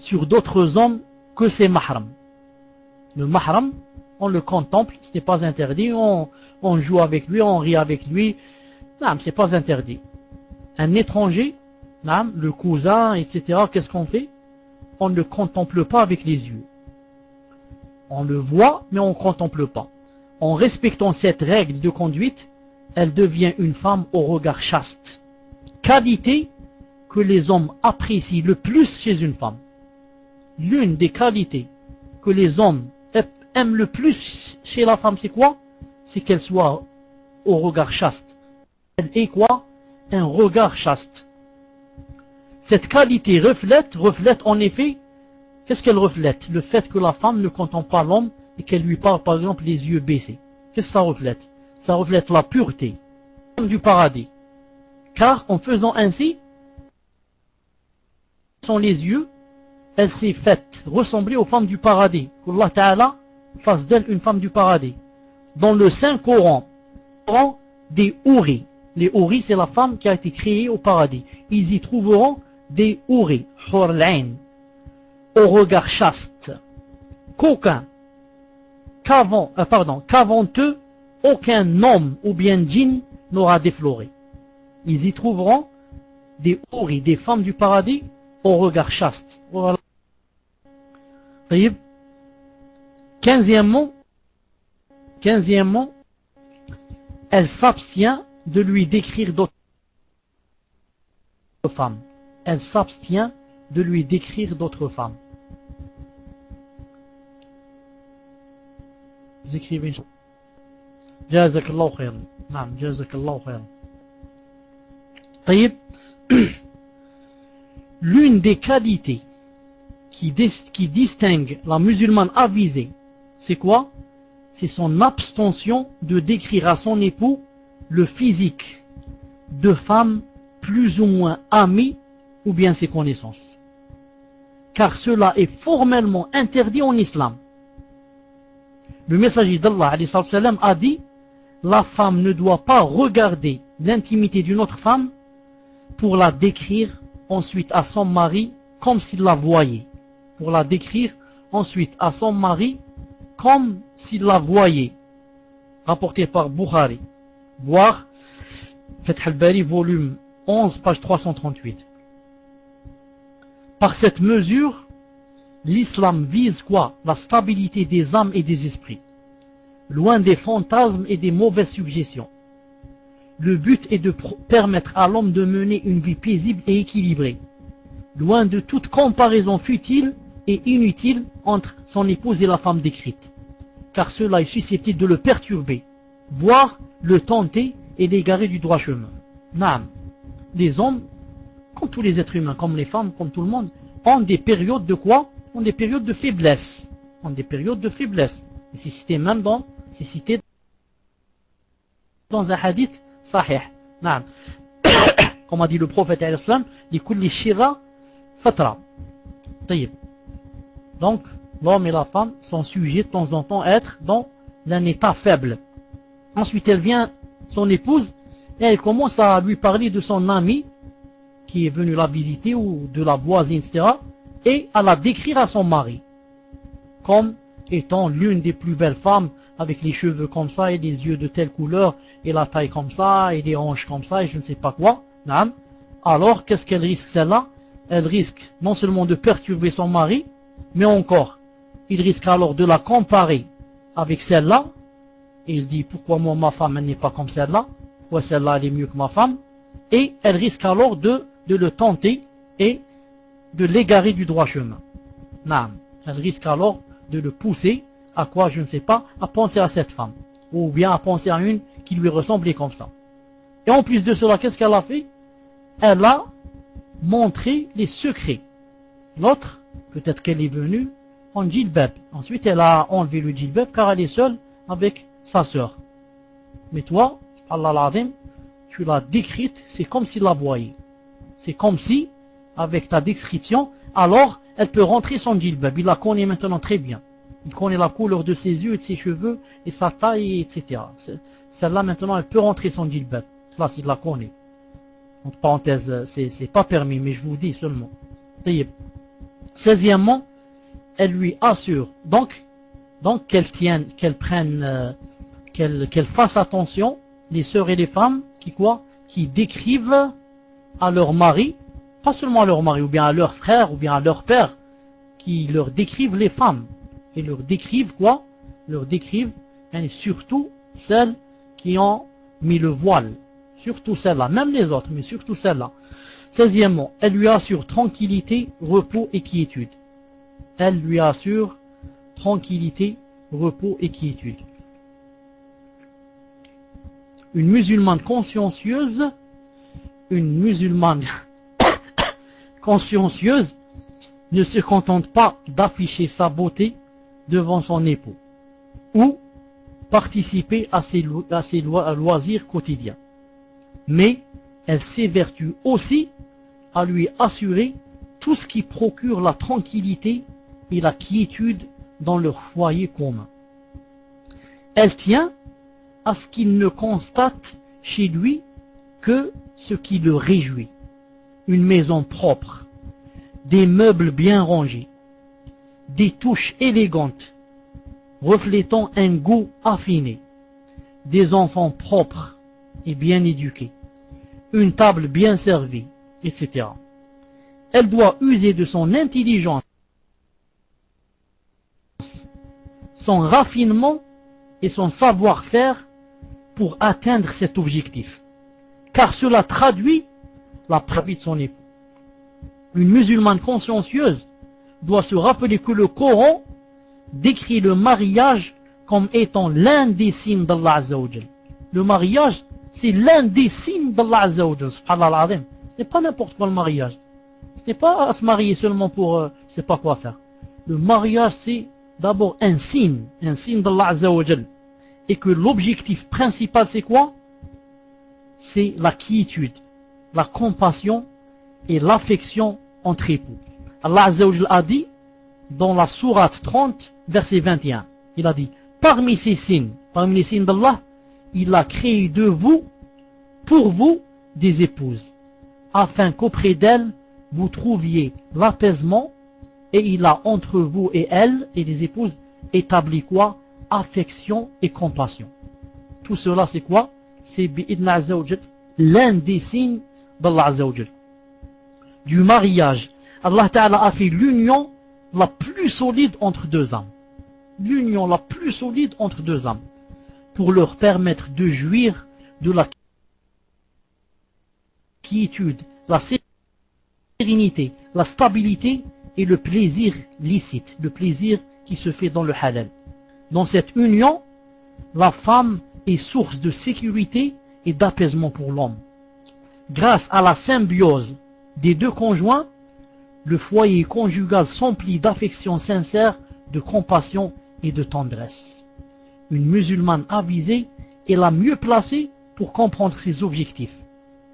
sur d'autres hommes que ses mahrams. Le mahram, on le contemple, ce n'est pas interdit, on joue avec lui, on rit avec lui, non, ce n'est pas interdit. Un étranger, non, le cousin, etc., qu'est-ce qu'on fait? On ne le contemple pas avec les yeux. On le voit, mais on ne contemple pas. En respectant cette règle de conduite, elle devient une femme au regard chaste. Qualité que les hommes apprécient le plus chez une femme. L'une des qualités que les hommes aiment le plus chez la femme, c'est quoi? C'est qu'elle soit au regard chaste. Elle est quoi? Un regard chaste. Cette qualité reflète en effet, qu'est-ce qu'elle reflète? Le fait que la femme ne contemple pas l'homme et qu'elle lui parle par exemple les yeux baissés. Qu'est-ce que ça reflète? Ça reflète la pureté du paradis. Car en faisant ainsi, sans les yeux, elle s'est faite ressembler aux femmes du paradis. Qu'Allah Ta'ala fasse d'elle une femme du paradis. Dans le Saint-Coran, des houris. Les houris, c'est la femme qui a été créée au paradis. Ils y trouveront des houris, hur al-ain, au regard chaste. Qu'avant eux, aucun homme ou bien djinn n'aura défloré. Ils y trouveront des houris, des femmes du paradis, au regard chaste. Voilà. Quinzièmement, elle s'abstient de lui décrire d'autres femmes. Elle s'abstient de lui décrire d'autres femmes. Vous écrivez ça. Jazakallahu khayran. Naam, jazakallahu khayran. Taïb. L'une des qualités qui distingue la musulmane avisée, c'est quoi? C'est son abstention de décrire à son époux le physique de femmes plus ou moins amies ou bien ses connaissances. Car cela est formellement interdit en islam. Le messager d'Allah a dit, la femme ne doit pas regarder l'intimité d'une autre femme pour la décrire ensuite à son mari comme s'il la voyait. Pour la décrire ensuite à son mari comme s'il la voyait. Rapporté par Bukhari. Voir Fath al-Bari, volume 11, page 338. Par cette mesure, l'islam vise quoi? La stabilité des âmes et des esprits, loin des fantasmes et des mauvaises suggestions. Le but est de permettre à l'homme de mener une vie paisible et équilibrée, loin de toute comparaison futile et inutile entre son épouse et la femme décrite, car cela est susceptible de le perturber, voire le tenter et l'égarer du droit chemin. Naam. Les hommes, comme tous les êtres humains, comme les femmes, comme tout le monde, ont des périodes de quoi? Ont des périodes de faiblesse. Ont des périodes de faiblesse. Et c'est cité même dans, un hadith sahih. Naam. Comme a dit le prophète alayhi salam, likulli shira fatra. Tayyib. Donc, l'homme et la femme sont sujets de temps en temps à être dans un état faible. Ensuite, elle vient, son épouse, et elle commence à lui parler de son ami qui est venu la visiter ou de la voisine, etc. Et à la décrire à son mari comme étant l'une des plus belles femmes, avec les cheveux comme ça et des yeux de telle couleur et la taille comme ça et des hanches comme ça et je ne sais pas quoi. Alors, qu'est-ce qu'elle risque celle-là? Elle risque non seulement de perturber son mari, mais encore, il risque alors de la comparer avec celle-là. Et il dit, pourquoi moi ma femme elle n'est pas comme celle-là? Pourquoi celle-là elle est mieux que ma femme? Et elle risque alors de le tenter et de l'égarer du droit chemin. Naam. Elle risque alors de le pousser à quoi, je ne sais pas, à penser à cette femme. Ou bien à penser à une qui lui ressemblait comme ça. Et en plus de cela, qu'est-ce qu'elle a fait? Elle a montré les secrets. L'autre, peut-être qu'elle est venue en djilbab. Ensuite, elle a enlevé le djilbab car elle est seule avec sa sœur. Mais toi, Allah l'azim, tu l'as décrite, c'est comme s'il la voyait. C'est comme si, avec ta description, alors elle peut rentrer son djilbab. Il la connaît maintenant très bien. Il connaît la couleur de ses yeux et de ses cheveux et sa taille, etc. Celle-là maintenant, elle peut rentrer son djilbab. Cela, s'il la connaît. Entre parenthèses, c'est pas permis, mais je vous dis seulement. 16e, elle lui assure donc qu'elle tienne, qu'elle prenne, qu'elle fasse attention, les sœurs et les femmes qui décrivent à leur mari, pas seulement à leur mari, ou bien à leur frère, ou bien à leur père, qui leur décrivent les femmes, et leur décrivent quoi? Leur décrivent, et surtout celles qui ont mis le voile, surtout celles-là, même les autres, mais surtout celles-là. 16e, elle lui assure tranquillité, repos et quiétude. Elle lui assure tranquillité, repos et quiétude. Une musulmane consciencieuse, ne se contente pas d'afficher sa beauté devant son époux ou participer à ses loisirs quotidiens, mais elle s'évertue aussi à lui assurer tout ce qui procure la tranquillité et la quiétude dans leur foyer commun. Elle tient à ce qu'il ne constate chez lui que ce qui le réjouit. Une maison propre, des meubles bien rangés, des touches élégantes, reflétant un goût affiné, des enfants propres et bien éduqués, une table bien servie, etc. Elle doit user de son intelligence, son raffinement et son savoir-faire pour atteindre cet objectif, car cela traduit la vie de son époux. Une musulmane consciencieuse doit se rappeler que le Coran décrit le mariage comme étant l'un des signes d'Allah Azza wa Jal. Le mariage, c'est l'un des signes d'Allah Azza wa Jal. Subhanallah al-Azim. C'est pas n'importe quel mariage. C'est pas à se marier seulement pour je sais pas quoi faire. Le mariage, c'est d'abord un signe d'Allah Azza wa Jal. Et que l'objectif principal, c'est quoi? C'est la quiétude, la compassion et l'affection entre époux. Allah Azza wa Jal a dit dans la sourate 30, verset 21, il a dit, parmi ces signes, parmi les signes d'Allah, il a créé de vous, pour vous, des épouses, afin qu'auprès d'elles, vous trouviez l'apaisement, et il a entre vous et elles, et les épouses, établi quoi? Affection et compassion. Tout cela, c'est quoi? C'est bi'idna Azza wa Jal, l'un des signes d'Allah Azza wa Jal. Du mariage, Allah Ta'ala a fait l'union la plus solide entre deux âmes. L'union la plus solide entre deux âmes. Pour leur permettre de jouir de la quiétude, la sérénité, la stabilité et le plaisir licite, le plaisir qui se fait dans le halal. Dans cette union, la femme est source de sécurité et d'apaisement pour l'homme. Grâce à la symbiose des deux conjoints, le foyer conjugal s'emplit d'affection sincère, de compassion et de tendresse. Une musulmane avisée est la mieux placée pour comprendre ses objectifs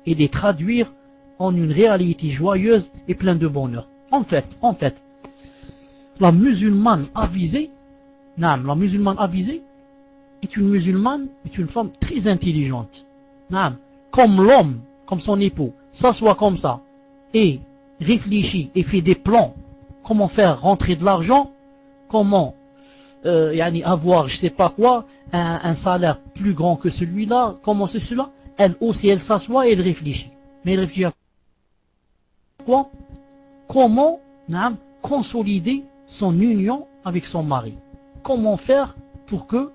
et les traduire en une réalité joyeuse et pleine de bonheur. En fait, la musulmane avisée est une musulmane, est une femme très intelligente. Comme l'homme, comme son époux, s'assoit comme ça et réfléchit et fait des plans, comment faire rentrer de l'argent, comment avoir je sais pas quoi, un salaire plus grand que celui-là, comment c'est cela, elle aussi elle s'assoit et elle réfléchit. Mais elle réfléchit à quoi? Comment consolider son union avec son mari? Comment faire pour que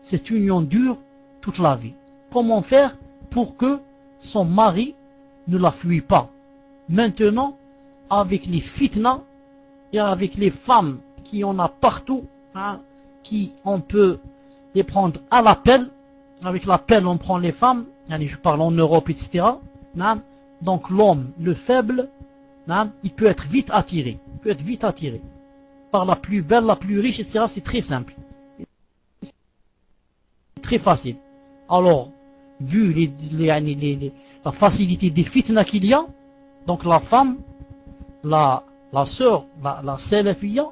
cette union dure toute la vie? Comment faire pour que son mari ne la fuit pas? Maintenant, avec les fitnas et avec les femmes qui en a partout, qui on peut les prendre à l'appel, avec l'appel on prend les femmes, je parle en Europe, etc. Donc l'homme, le faible, il peut être vite attiré, par la plus belle, la plus riche, etc. C'est très simple, très facile. Alors, vu la facilité des fitnas qu'il y a, donc la femme, la sœur, la salafiyya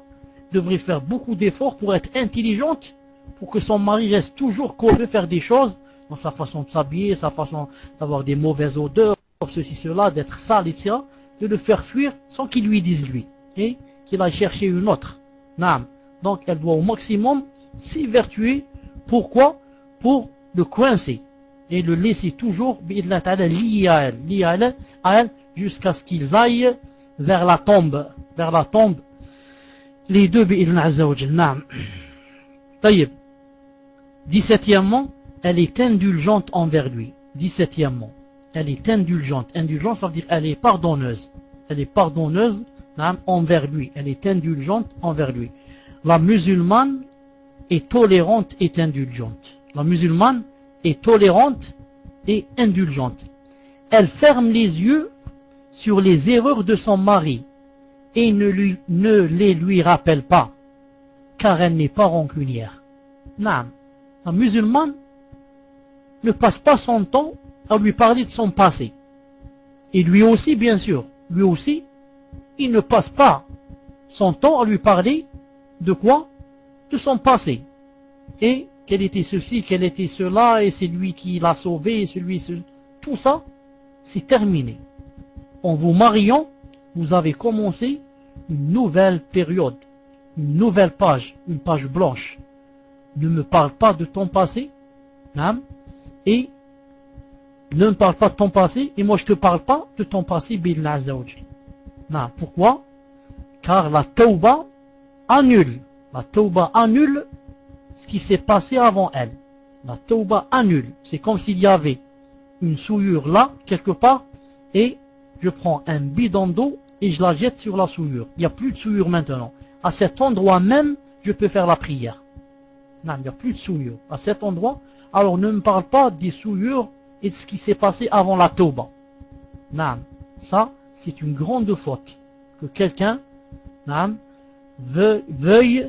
devrait faire beaucoup d'efforts pour être intelligente, pour que son mari reste toujours veut faire des choses, dans sa façon de s'habiller, sa façon d'avoir des mauvaises odeurs, ceci, cela, d'être sale, etc., de le faire fuir sans qu'il lui dise lui, et qu'il aille chercher une autre. Donc elle doit au maximum s'évertuer. Pourquoi? Pour le coincer et le laisser toujours lié à elle, jusqu'à ce qu'ils aillent vers la tombe, les deux bi'idhna azza wa jalla. Taïb. 17e, elle est indulgente envers lui. 17e, elle est indulgente. Indulgente, ça veut dire elle est pardonneuse. Envers lui. Elle est indulgente envers lui. La musulmane est tolérante et indulgente. La musulmane est tolérante et indulgente. Elle ferme les yeux sur les erreurs de son mari et ne les lui rappelle pas, car elle n'est pas rancunière. La musulmane ne passe pas son temps à lui parler de son passé. Et lui aussi, bien sûr, il ne passe pas son temps à lui parler de quoi? De son passé. Et quel était ceci, quel était cela, et c'est lui qui l'a sauvé, tout ça, c'est terminé. En vous mariant, vous avez commencé une nouvelle période, une nouvelle page, une page blanche. Ne me parle pas de ton passé, et ne me parle pas de ton passé, et moi je te parle pas de ton passé, bi'idhna azza wa jalla. Pourquoi? Car la tauba annule ce qui s'est passé avant elle. La tauba annule. C'est comme s'il y avait une souillure là, quelque part, et je prends un bidon d'eau et je la jette sur la souillure. Il n'y a plus de souillure maintenant. À cet endroit même, je peux faire la prière. Il n'y a plus de souillure. À cet endroit, alors ne me parle pas des souillures et de ce qui s'est passé avant la tauba. Ça, c'est une grande faute. Que quelqu'un veuille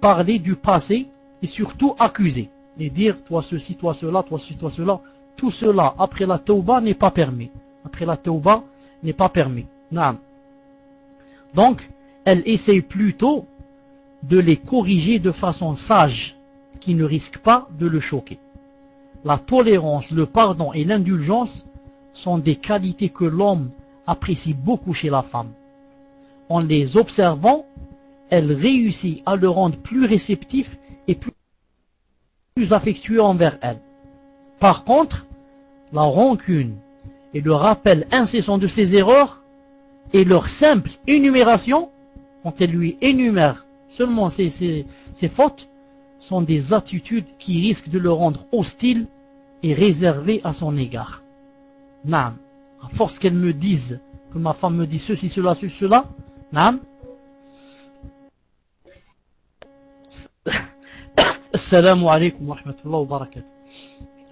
parler du passé et surtout accuser. Et dire, toi ceci, toi cela, toi ceci, toi cela. Tout cela, après la tauba, n'est pas permis. Donc, elle essaye plutôt de les corriger de façon sage, qui ne risque pas de le choquer. La tolérance, le pardon et l'indulgence sont des qualités que l'homme apprécie beaucoup chez la femme. En les observant, elle réussit à le rendre plus réceptif et plus affectueux envers elle. Par contre, la rancune et le rappel incessant de ses erreurs et leur simple énumération quand elle lui énumère seulement ses fautes, sont des attitudes qui risquent de le rendre hostile et réservé à son égard. Naam. À force qu'elle me dise, que ma femme me dit ceci, cela, ceci, cela, naam. Assalamu alaikum wa rahmatullahi wa barakatuh.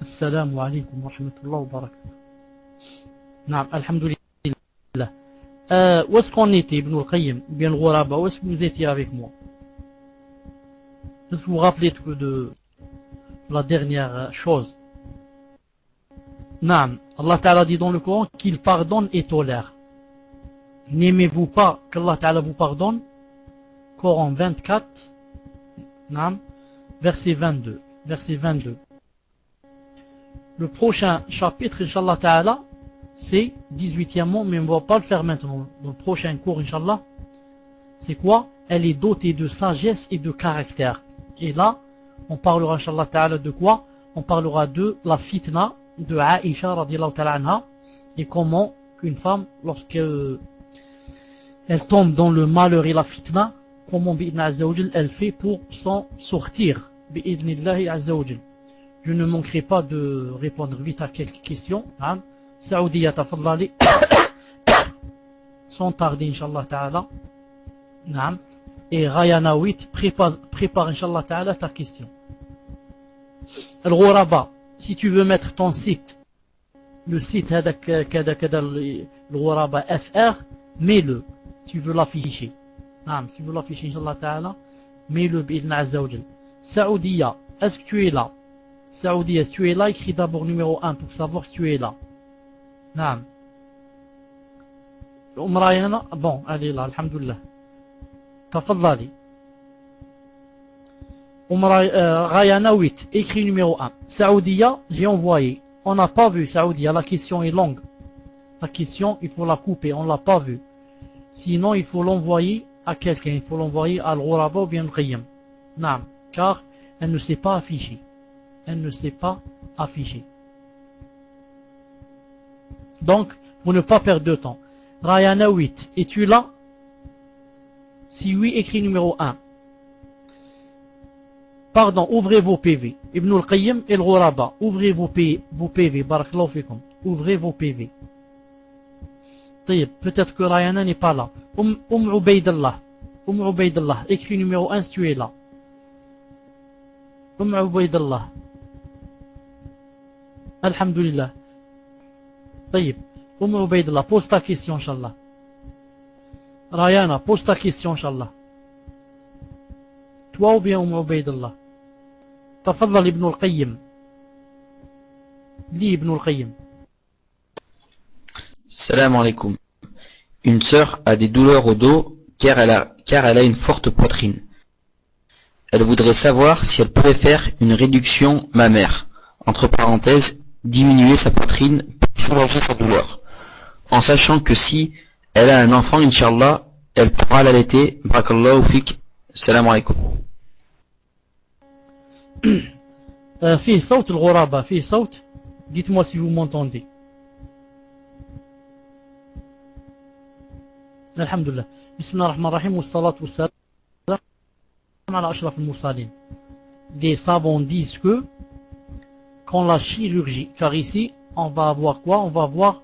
Assalamu alaikum wa rahmatullahi wa barakatuh. Naam, alhamdulillah. Où est-ce qu'on était, Ibn al-Qayyim, bien le Ghuraba, où est-ce que vous étiez avec moi? Est-ce que vous vous rappelez de la dernière chose? Naam, Allah Ta'ala dit dans le Coran qu'il pardonne et tolère. N'aimez-vous pas qu'Allah Ta'ala vous pardonne? Coran 24, Naam, verset 22. Verset 22. Le prochain chapitre, Inch'Allah Ta'ala, c'est 18e, mais on ne va pas le faire maintenant. Dans le prochain cours, Inch'Allah, c'est quoi? Elle est dotée de sagesse et de caractère. Et là, on parlera, Inch'Allah Ta'ala, de quoi? On parlera de la fitna de Aïcha, radiyallahu ta'ala anha, et comment qu'une femme, lorsqu'elle tombe dans le malheur et la fitna, comment bi'idna azza wa jal, elle fait pour s'en sortir. Bi'idnillahi azza wa jal. Je ne manquerai pas de répondre vite à quelques questions. Hein. Saoudia tafaddali. Sans tarder, Inch'Allah Ta'ala. Naam. Et Rayana 8, prépare Inch'Allah Ta'ala ta question. Al-Ghuraba, si tu veux mettre ton site, le site le Ghuraba FR, mets-le. Tu veux l'afficher. Naam, si tu veux l'afficher, Inch'Allah Ta'ala, mets-le bi'idna azza wa jal. Saoudia, est-ce que tu es là? Saoudia, si tu es là, écris d'abord numéro 1 pour savoir si tu es là. Naam. Rayana, bon, elle est là, alhamdulillah. Tafaddali. Rayana 8, écrit numéro 1. Saoudia, j'ai envoyé. On n'a pas vu Saoudia, la question est longue. La question, il faut la couper, on ne l'a pas vue. Sinon, il faut l'envoyer à quelqu'un, il faut l'envoyer à Al-Ghuraba ou bien Al-Qayyim. Naam, car elle ne s'est pas affichée. Elle ne s'est pas affichée. Donc, pour ne pas perdre de temps. Rayana 8, es-tu là? Si oui, écris numéro 1. Pardon, ouvrez vos PV. Ibn al-Qayyim et Al-Ghuraba, ouvrez vos PV. Barakallahu fikum. Ouvrez vos PV. Peut-être que Rayana n'est pas là. Ubaydallah, écris numéro 1 si tu es là. Ubaydallah. Alhamdulillah. Ubaydallah, pose ta question, Inch'Allah. Rayana, pose ta question, Inch'Allah. Toi ou bien Ubaydallah? Tafaddal Ibn al-Qayyim. Lis Ibn al-Qayyim. Salam alaikum. Une sœur a des douleurs au dos car elle a une forte poitrine. Elle voudrait savoir si elle pourrait faire une réduction mammaire, entre parenthèses, diminuer sa poitrine pour soulager sa douleur, en sachant que si elle a un enfant, Inch'Allah, elle pourra l'allaiter. Barakallahu fik. Salam alaikum. في صوت الغرابة في صوت. Dites-moi si vous m'entendez. Alhamdulillah. Bismillah ar-Rahman ar-Rahim wa salatu wa salam ala ashraf al-mursalin. Des savants disent que quand la chirurgie, car ici on va avoir quoi? On va avoir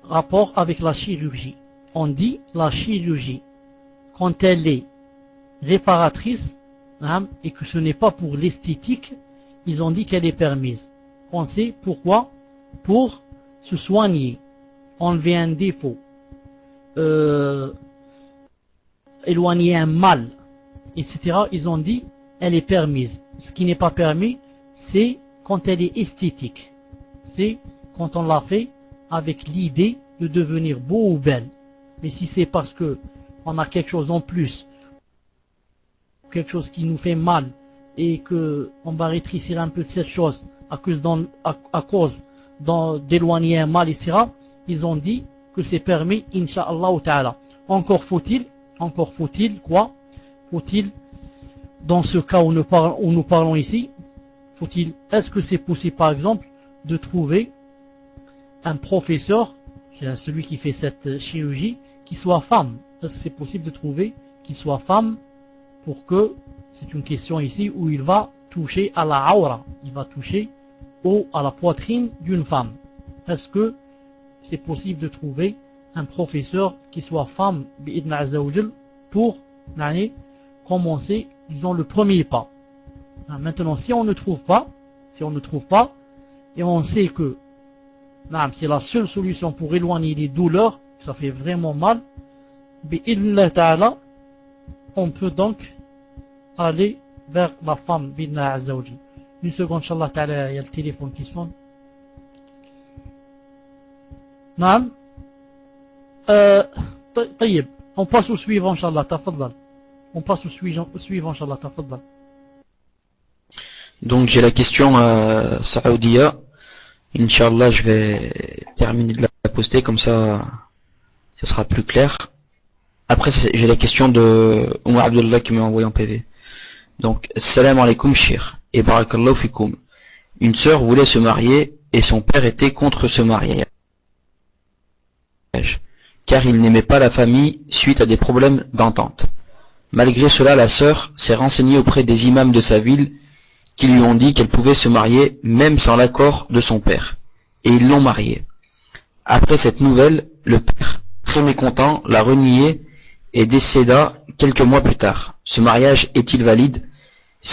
rapport avec la chirurgie. On dit la chirurgie quand elle est réparatrice, hein, et que ce n'est pas pour l'esthétique, ils ont dit qu'elle est permise. On sait pourquoi? Pour se soigner, enlever un défaut, éloigner un mal, etc. Ils ont dit elle est permise. Ce qui n'est pas permis, c'est quand elle est esthétique. C'est quand on l'a fait avec l'idée de devenir beau ou belle. Mais si c'est parce que on a quelque chose en plus, quelque chose qui nous fait mal, et que on va rétrécir un peu de cette chose à cause d'éloigner un mal, etc., ils ont dit que c'est permis, Inch'Allah Ta'ala. Encore faut-il quoi? Faut-il, dans ce cas où nous parlons ici, est-ce que c'est possible par exemple de trouver un professeur, celui qui fait cette chirurgie, qui soit femme? Est-ce que c'est possible de trouver qu'il soit femme, pour que, c'est une question ici où il va toucher à la aura, il va toucher à la poitrine d'une femme. Est-ce que c'est possible de trouver un professeur qui soit femme, bi'idna azza wa jal, pour commencer, disons, le premier pas. Maintenant, si on ne trouve pas, et on sait que c'est la seule solution pour éloigner les douleurs, ça fait vraiment mal, bi'idna ta'ala, on peut donc aller vers la femme, bi'idna azza wa jal. Une seconde, Inch'Allah ta'ala, il y a le téléphone qui sonne. Naam. طيب, on passe au suivant, Inch'Allah, tafaddal. On passe au suivant, Inch'Allah, tafaddal. Donc j'ai la question Saoudia. Inch'Allah, je vais terminer de la poster, comme ça sera plus clair. Après, j'ai la question de Oumar Abdullah qui m'a envoyé en PV. Donc, salam alaikum shir, et barakallahu fikoum. Une sœur voulait se marier et son père était contre ce mariage, car il n'aimait pas la famille suite à des problèmes d'entente. Malgré cela, la sœur s'est renseignée auprès des imams de sa ville qui lui ont dit qu'elle pouvait se marier même sans l'accord de son père. Et ils l'ont mariée. Après cette nouvelle, le père, très mécontent, l'a reniée et décéda quelques mois plus tard. Ce mariage est-il valide?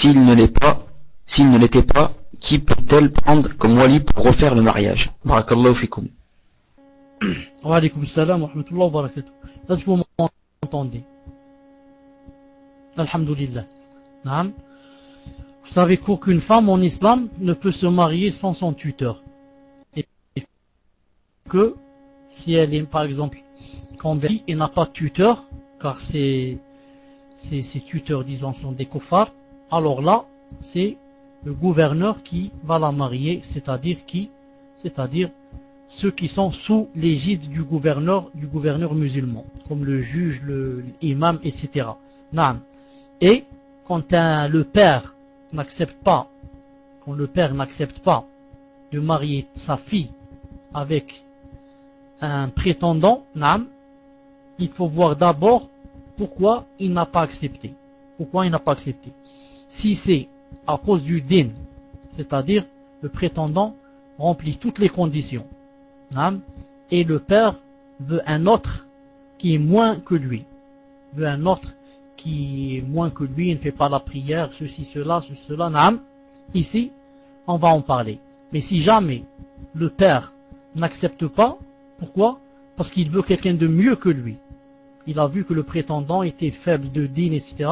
S'il ne l'était pas, qui peut-elle prendre comme wali pour refaire le mariage? Barakallahu fikoum. Wa alaykoum salam wa rahmatullahi wa barakatuh. Est-ce que vous m'entendez? Alhamdulillah. Naam. Vous savez qu'aucune femme en islam ne peut se marier sans son tuteur. Et que si elle est par exemple convertie et n'a pas de tuteur, car ses tuteurs, disons, sont des koufars, alors là, c'est le gouverneur qui va la marier, c'est-à-dire ceux qui sont sous l'égide du gouverneur musulman, comme le juge, l'imam, etc. Naam. Et quand le père n'accepte pas de marier sa fille avec un prétendant, naam, il faut voir d'abord pourquoi il n'a pas accepté. Si c'est à cause du din, c'est-à-dire le prétendant remplit toutes les conditions, naam, et le père veut un autre qui est moins que lui, il ne fait pas la prière, ceci, cela, naam. Ici, on va en parler. Mais si jamais le père n'accepte pas, pourquoi? Parce qu'il veut quelqu'un de mieux que lui. Il a vu que le prétendant était faible de din, etc.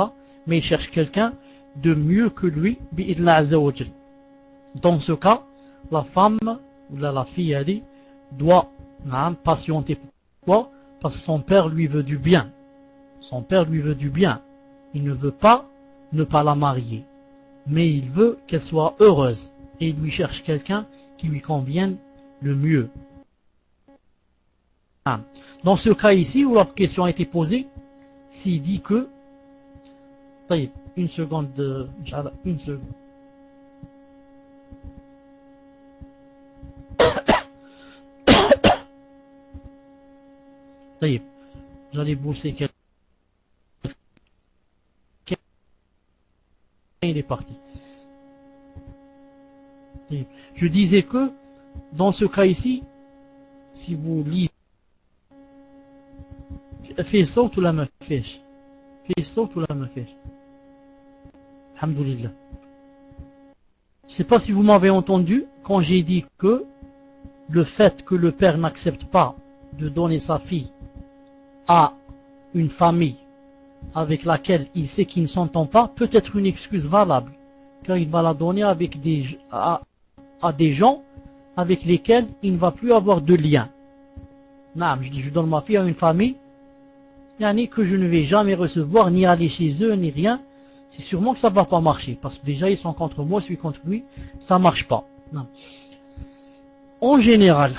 Mais il cherche quelqu'un de mieux que lui, bi'idna azza wa jal. Dans ce cas, la femme, ou la fille, elle dit, doit patienter. Pourquoi? Parce que son père lui veut du bien. Il ne veut pas ne pas la marier, mais il veut qu'elle soit heureuse. Et il lui cherche quelqu'un qui lui convienne le mieux. Dans ce cas ici, où la question a été posée, s'il dit que... Une seconde. J'allais bosser quelqu'un. Il est parti. Je disais que dans ce cas ici, si vous lisez, fais صوت ولا ما فيش Alhamdulillah. Je ne sais pas si vous m'avez entendu quand j'ai dit que le fait que le père n'accepte pas de donner sa fille à une famille avec laquelle il sait qu'il ne s'entend pas peut être une excuse valable, car il va la donner avec à des gens avec lesquels il ne va plus avoir de lien. Non, je dis je donne ma fille à une famille que je ne vais jamais recevoir, ni aller chez eux, ni rien. C'est sûrement que ça ne va pas marcher, parce que déjà ils sont contre moi, je suis contre lui, ça ne marche pas. Non. En général,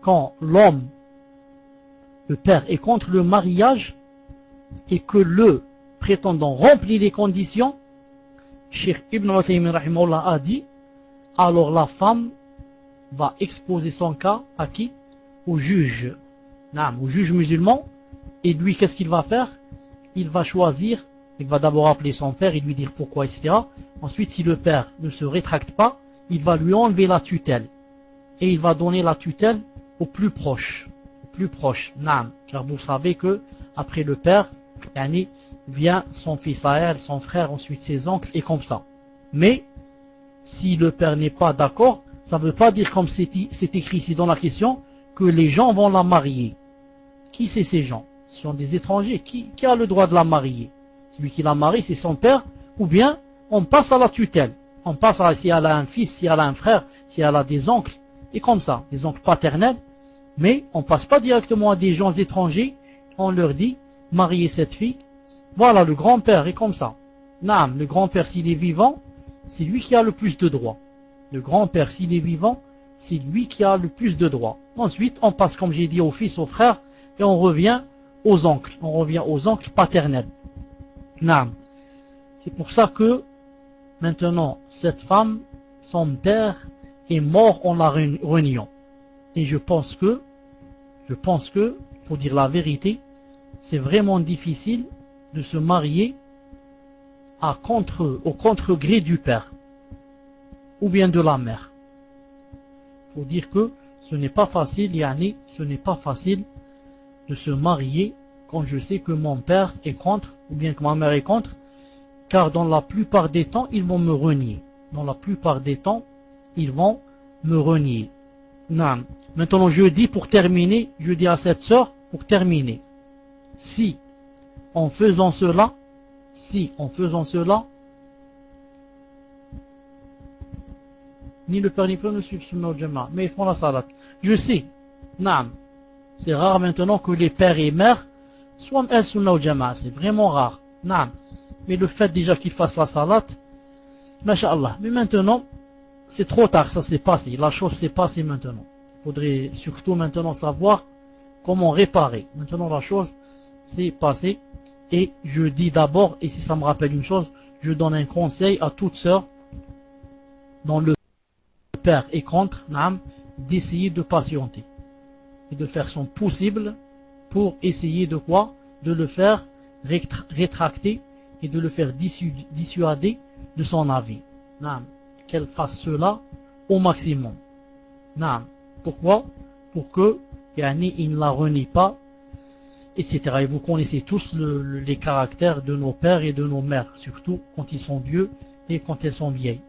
quand l'homme, le père, est contre le mariage et que le prétendant remplit les conditions, Cheikh Ibn Uthaymin rahimahullah a dit, alors la femme va exposer son cas à qui? Au juge. Au juge musulman Et lui, qu'est-ce qu'il va faire? Il va choisir, il va d'abord appeler son père et lui dire pourquoi, etc. Ensuite, si le père ne se rétracte pas, il va lui enlever la tutelle. Et il va donner la tutelle au plus proche. Au plus proche, naam. Car vous savez que, après le père, vient son fils à elle, son frère, ensuite ses oncles, et comme ça. Mais, si le père n'est pas d'accord, ça ne veut pas dire, comme c'est écrit ici dans la question, que les gens vont la marier. Qui c'est ces gens? Ce sont des étrangers. Qui a le droit de la marier? Celui qui la marie, c'est son père, ou bien on passe à la tutelle. On passe à, si elle a un fils, si elle a un frère, si elle a des oncles, et comme ça, des oncles paternels. Mais on passe pas directement à des gens étrangers, on leur dit, mariez cette fille. Voilà, le grand-père est comme ça. Naam, le grand-père s'il est vivant, c'est lui qui a le plus de droits. Le grand-père s'il est vivant, c'est lui qui a le plus de droits. Ensuite, on passe, comme j'ai dit, au fils, au frère, et on revient aux oncles. On revient aux oncles paternels. Naam. C'est pour ça que, maintenant, cette femme, son père est mort en la reniant. Et je pense que, pour dire la vérité, c'est vraiment difficile de se marier au contre-gré du père ou bien de la mère. Pour dire que ce n'est pas facile, ce n'est pas facile de se marier quand je sais que mon père est contre ou bien que ma mère est contre, car dans la plupart des temps, ils vont me renier. Dans la plupart des temps, ils vont me renier. Non. Maintenant, je dis pour terminer, je dis à cette sœur, pour terminer, si en faisant cela, ni le père ni le père ne suivent Sunna wal Jama'a, mais ils font la salat. Je sais, naam, c'est rare maintenant que les pères et mères soient Sunna wal Jama'a, c'est vraiment rare, naam. Mais le fait déjà qu'ils fassent la salat, masha'Allah, mais maintenant, c'est trop tard, ça s'est passé, la chose s'est passée maintenant. Il faudrait surtout maintenant savoir comment réparer. Maintenant la chose s'est passée, et je dis d'abord, et si ça me rappelle une chose, je donne un conseil à toute sœur dont le père est contre, d'essayer de patienter et de faire son possible pour essayer de quoi? De le faire rétracter et de le faire dissuader de son avis. Qu'elle fasse cela au maximum. Pourquoi? Pour que il ne la renie pas, etc. Et vous connaissez tous les caractères de nos pères et de nos mères, surtout quand ils sont vieux et quand elles sont vieilles.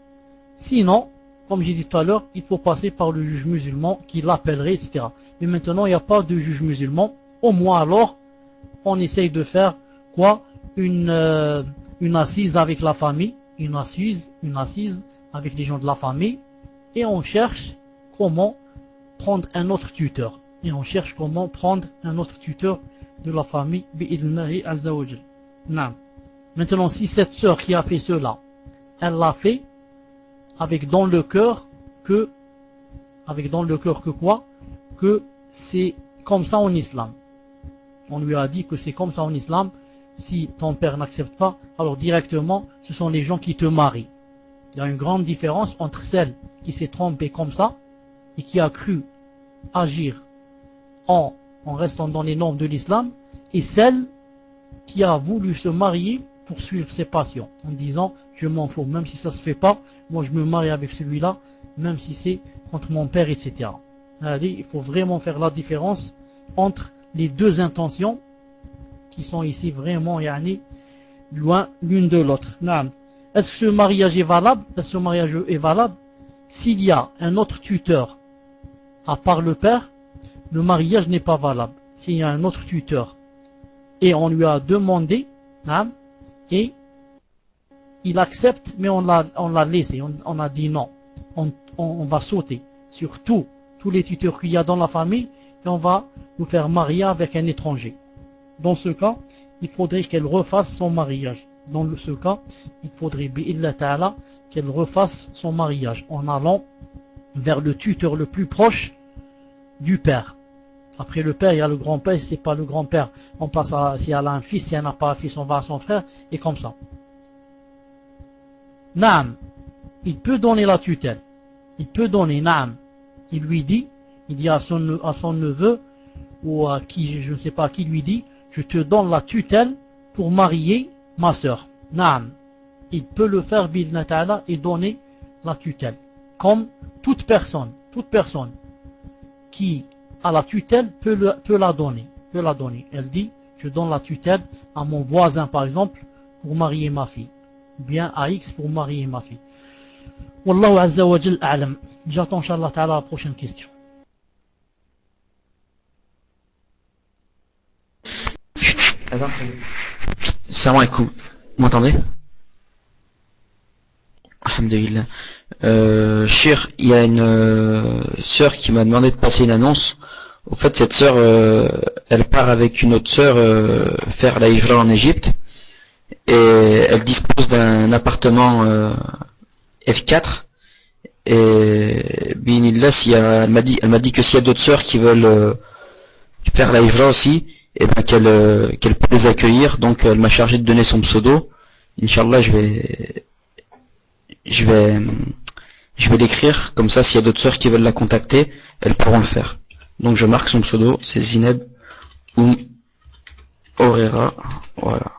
Sinon, comme j'ai dit tout à l'heure, il faut passer par le juge musulman qui l'appellerait, etc. Mais maintenant, il n'y a pas de juge musulman. Au moins alors, on essaye de faire quoi? Une assise avec la famille, une assise avec les gens de la famille, et on cherche comment prendre un autre tuteur. De la famille, bi'idhnillahi azza wa jal. Maintenant, si cette sœur qui a fait cela, elle l'a fait avec dans le cœur que quoi? Que c'est comme ça en islam. On lui a dit que c'est comme ça en islam. Si ton père n'accepte pas, alors directement, ce sont les gens qui te marient. Il y a une grande différence entre celle qui s'est trompée comme ça et qui a cru agir en restant dans les normes de l'islam, et celle qui a voulu se marier pour suivre ses passions, en disant je m'en fous, même si ça se fait pas, moi je me marie avec celui-là, même si c'est contre mon père, etc. Allez, il faut vraiment faire la différence entre les deux intentions qui sont ici vraiment loin l'une de l'autre. Est-ce que ce mariage est valable? S'il y a un autre tuteur à part le père, le mariage n'est pas valable. S'il y a un autre tuteur et on lui a demandé, et il accepte, mais on l'a laissé, on a dit non, on va sauter sur tous les tuteurs qu'il y a dans la famille et on va nous faire marier avec un étranger. Dans ce cas, il faudrait qu'elle refasse son mariage. Dans ce cas, il faudrait bi'illah ta'ala qu'elle refasse son mariage en allant vers le tuteur le plus proche du père. Après le père, il y a le grand-père, si c'est pas le grand-père, on passe si elle a un fils, si elle n'a pas un fils, on va à son frère, et comme ça. Il peut donner la tutelle. Il peut donner, il lui dit, il dit à son neveu, ou à qui, je ne sais pas qui lui dit, je te donne la tutelle pour marier ma sœur. Naam. Il peut le faire bi'idhni ta'ala et donner la tutelle. Comme toute personne qui a la tutelle peut la donner. Elle dit, je donne la tutelle à mon voisin par exemple pour marier ma fille. Ou bien à X pour marier ma fille. Wallahu azza wa jal a'lam. J'attends Inch'Allah ta'ala la prochaine question. Salam alaikum. Vous m'entendez? Alhamdulillah. Shir, il y a une sœur qui m'a demandé de passer une annonce. Au fait, cette sœur, elle part avec une autre sœur faire la hijra en Égypte. Et elle dispose d'un appartement F4. Et binillah, elle m'a dit que s'il y a d'autres sœurs qui veulent faire la hijra aussi, et ben qu'elle peut les accueillir. Donc elle m'a chargé de donner son pseudo. Inch'Allah, je vais l'écrire, comme ça s'il y a d'autres sœurs qui veulent la contacter, elles pourront le faire. Donc je marque son pseudo, c'est Zineb Orera, voilà.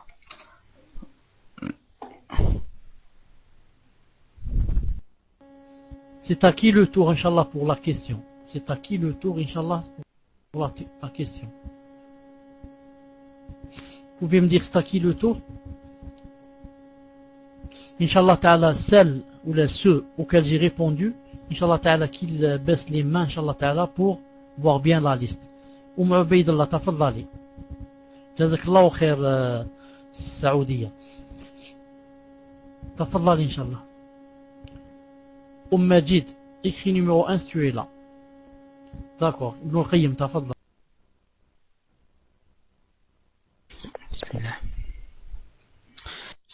C'est à qui le tour, Inch'Allah, pour la question? C'est à qui le tour, Inch'Allah, pour la question? Vous pouvez me dire c'est à qui le tour? Inch'Allah ta'ala, celles ou ceux auxquels j'ai répondu, Inch'Allah ta'ala, qu'ils baissent les mains, Inch'Allah ta'ala, pour voir bien la liste. Ubaydallah, tafadhali. Jazakallahu khair, Saoudia. Tafadhali, Inch'Allah. Majid, écrit numéro 1, tu es là. D'accord. Ibn al-Qayyim, tafadhali.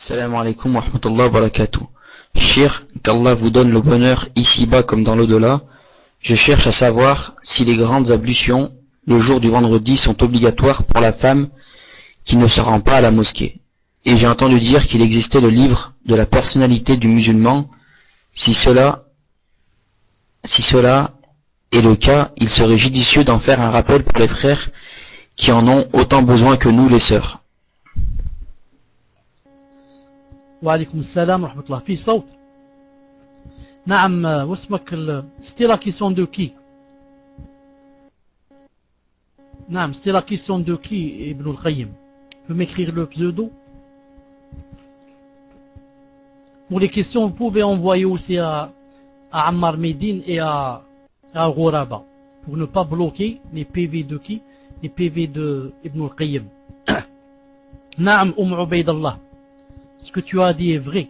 Salam alaikum wa rahmatullahi wa barakatuh. Shir, qu'Allah vous donne le bonheur ici-bas comme dans l'au-delà. Je cherche à savoir si les grandes ablutions le jour du vendredi sont obligatoires pour la femme qui ne se rend pas à la mosquée. Et j'ai entendu dire qu'il existait le livre de la personnalité du musulman. Si cela est le cas, il serait judicieux d'en faire un rappel pour les frères qui en ont autant besoin que nous les sœurs. Wa alaykoum salam wa rahmatullah. Fi saut. Naam, c'était la question de qui? Naam, c'était la question de qui, Ibn al-Qayyim? Tu peux m'écrire le pseudo? Pour les questions, vous pouvez envoyer aussi à Ammar Medine et à Ghoraba, pour ne pas bloquer les PV de qui? Les PV de Ibn al-Qayyim. Naam, Ubaydallah. Ce que tu as dit est vrai.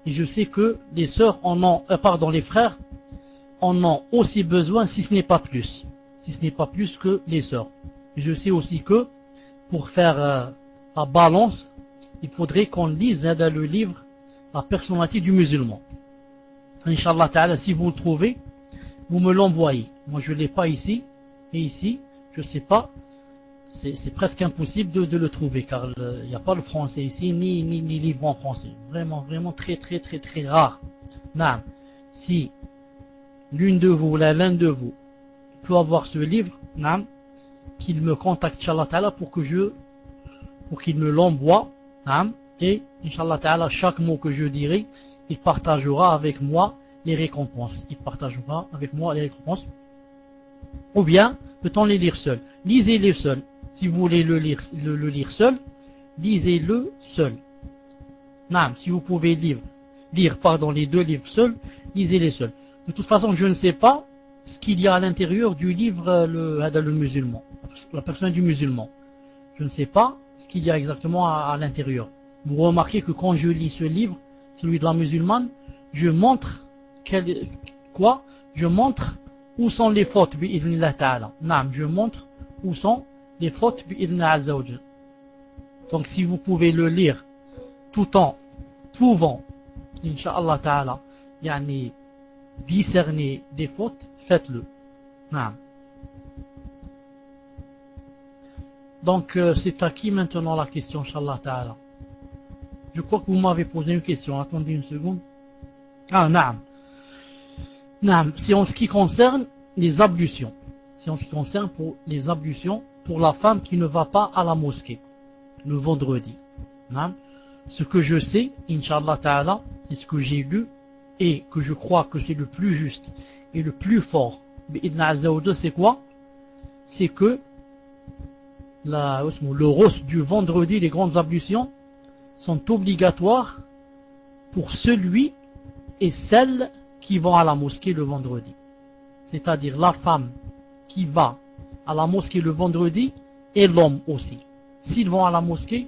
Et je sais que les sœurs les frères en ont aussi besoin, si ce n'est pas plus. Si ce n'est pas plus que les sœurs. Et je sais aussi que pour faire la balance, il faudrait qu'on lise dans le livre la personnalité du musulman. Inch'Allah ta'ala, si vous le trouvez, vous me l'envoyez. Moi je ne l'ai pas ici, et ici, je ne sais pas. C'est presque impossible de le trouver, car il n'y a pas le français ici, ni livre en français. Vraiment très rare. Non. Si l'une de vous, l'un de vous, peut avoir ce livre, non, qu'il me contacte, Inch'Allah ta'ala, pour qu'il me l'envoie, non, et Inch'Allah ta'ala, chaque mot que je dirai, il partagera avec moi les récompenses. Ou bien, peut-on les lire seul? Lisez-les seul. Si vous voulez le lire seul, lisez-le seul. Non, si vous pouvez lire les deux livres seuls, lisez-les seuls. De toute façon, je ne sais pas ce qu'il y a à l'intérieur du livre le musulman, la personne du musulman. Je ne sais pas ce qu'il y a exactement à l'intérieur. Vous remarquez que quand je lis ce livre, celui de la musulmane, je montre où sont les fautes bi'idhnillah ta'ala. Naam, je montre où sont les fautes bi'idhnillah azza wa jal. Donc si vous pouvez le lire tout en pouvant, Inch'Allah ta'ala, discerner des fautes, faites-le. Naam. Donc c'est à qui maintenant la question, Inch'Allah ta'ala? Je crois que vous m'avez posé une question. Attendez une seconde. Ah, naam. Naam. C'est en ce qui concerne les ablutions. C'est en ce qui concerne pour les ablutions pour la femme qui ne va pas à la mosquée le vendredi. Naam. Ce que je sais, Inch'Allah Ta'ala, c'est ce que j'ai lu et que je crois que c'est le plus juste et le plus fort. C'est quoi? C'est que le rostre du vendredi, les grandes ablutions, sont obligatoires pour celui et celle qui vont à la mosquée le vendredi. C'est-à-dire la femme qui va à la mosquée le vendredi et l'homme aussi. S'ils vont à la mosquée,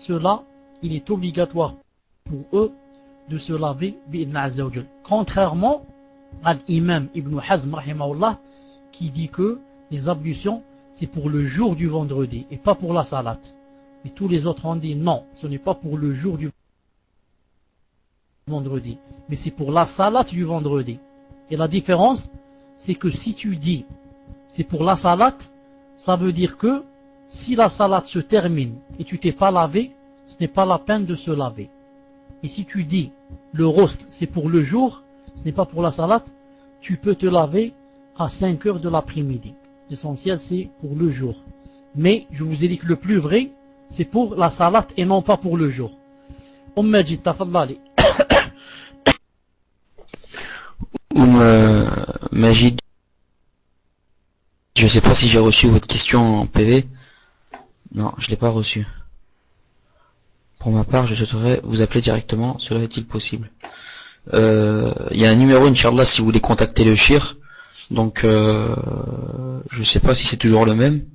cela, il est obligatoire pour eux de se laver contrairement à l'imam Ibn Hazm rahimahullah, qui dit que les ablutions c'est pour le jour du vendredi et pas pour la salat. Mais tous les autres ont dit non, ce n'est pas pour le jour du vendredi, mais c'est pour la salat du vendredi. Et la différence, c'est que si tu dis c'est pour la salat, ça veut dire que si la salat se termine et tu t'es pas lavé, ce n'est pas la peine de se laver. Et si tu dis le rost c'est pour le jour, ce n'est pas pour la salat, tu peux te laver à 5 heures de l'après-midi. L'essentiel c'est pour le jour. Mais je vous ai dit que le plus vrai c'est pour la salat et non pas pour le jour. Majid, tafaddali. Majid, je ne sais pas si j'ai reçu votre question en PV. Non, je ne l'ai pas reçue. Pour ma part, je souhaiterais vous appeler directement. Cela est-il possible? Il y a un numéro, Inch'Allah, si vous voulez contacter le Shir. Donc, je ne sais pas si c'est toujours le même.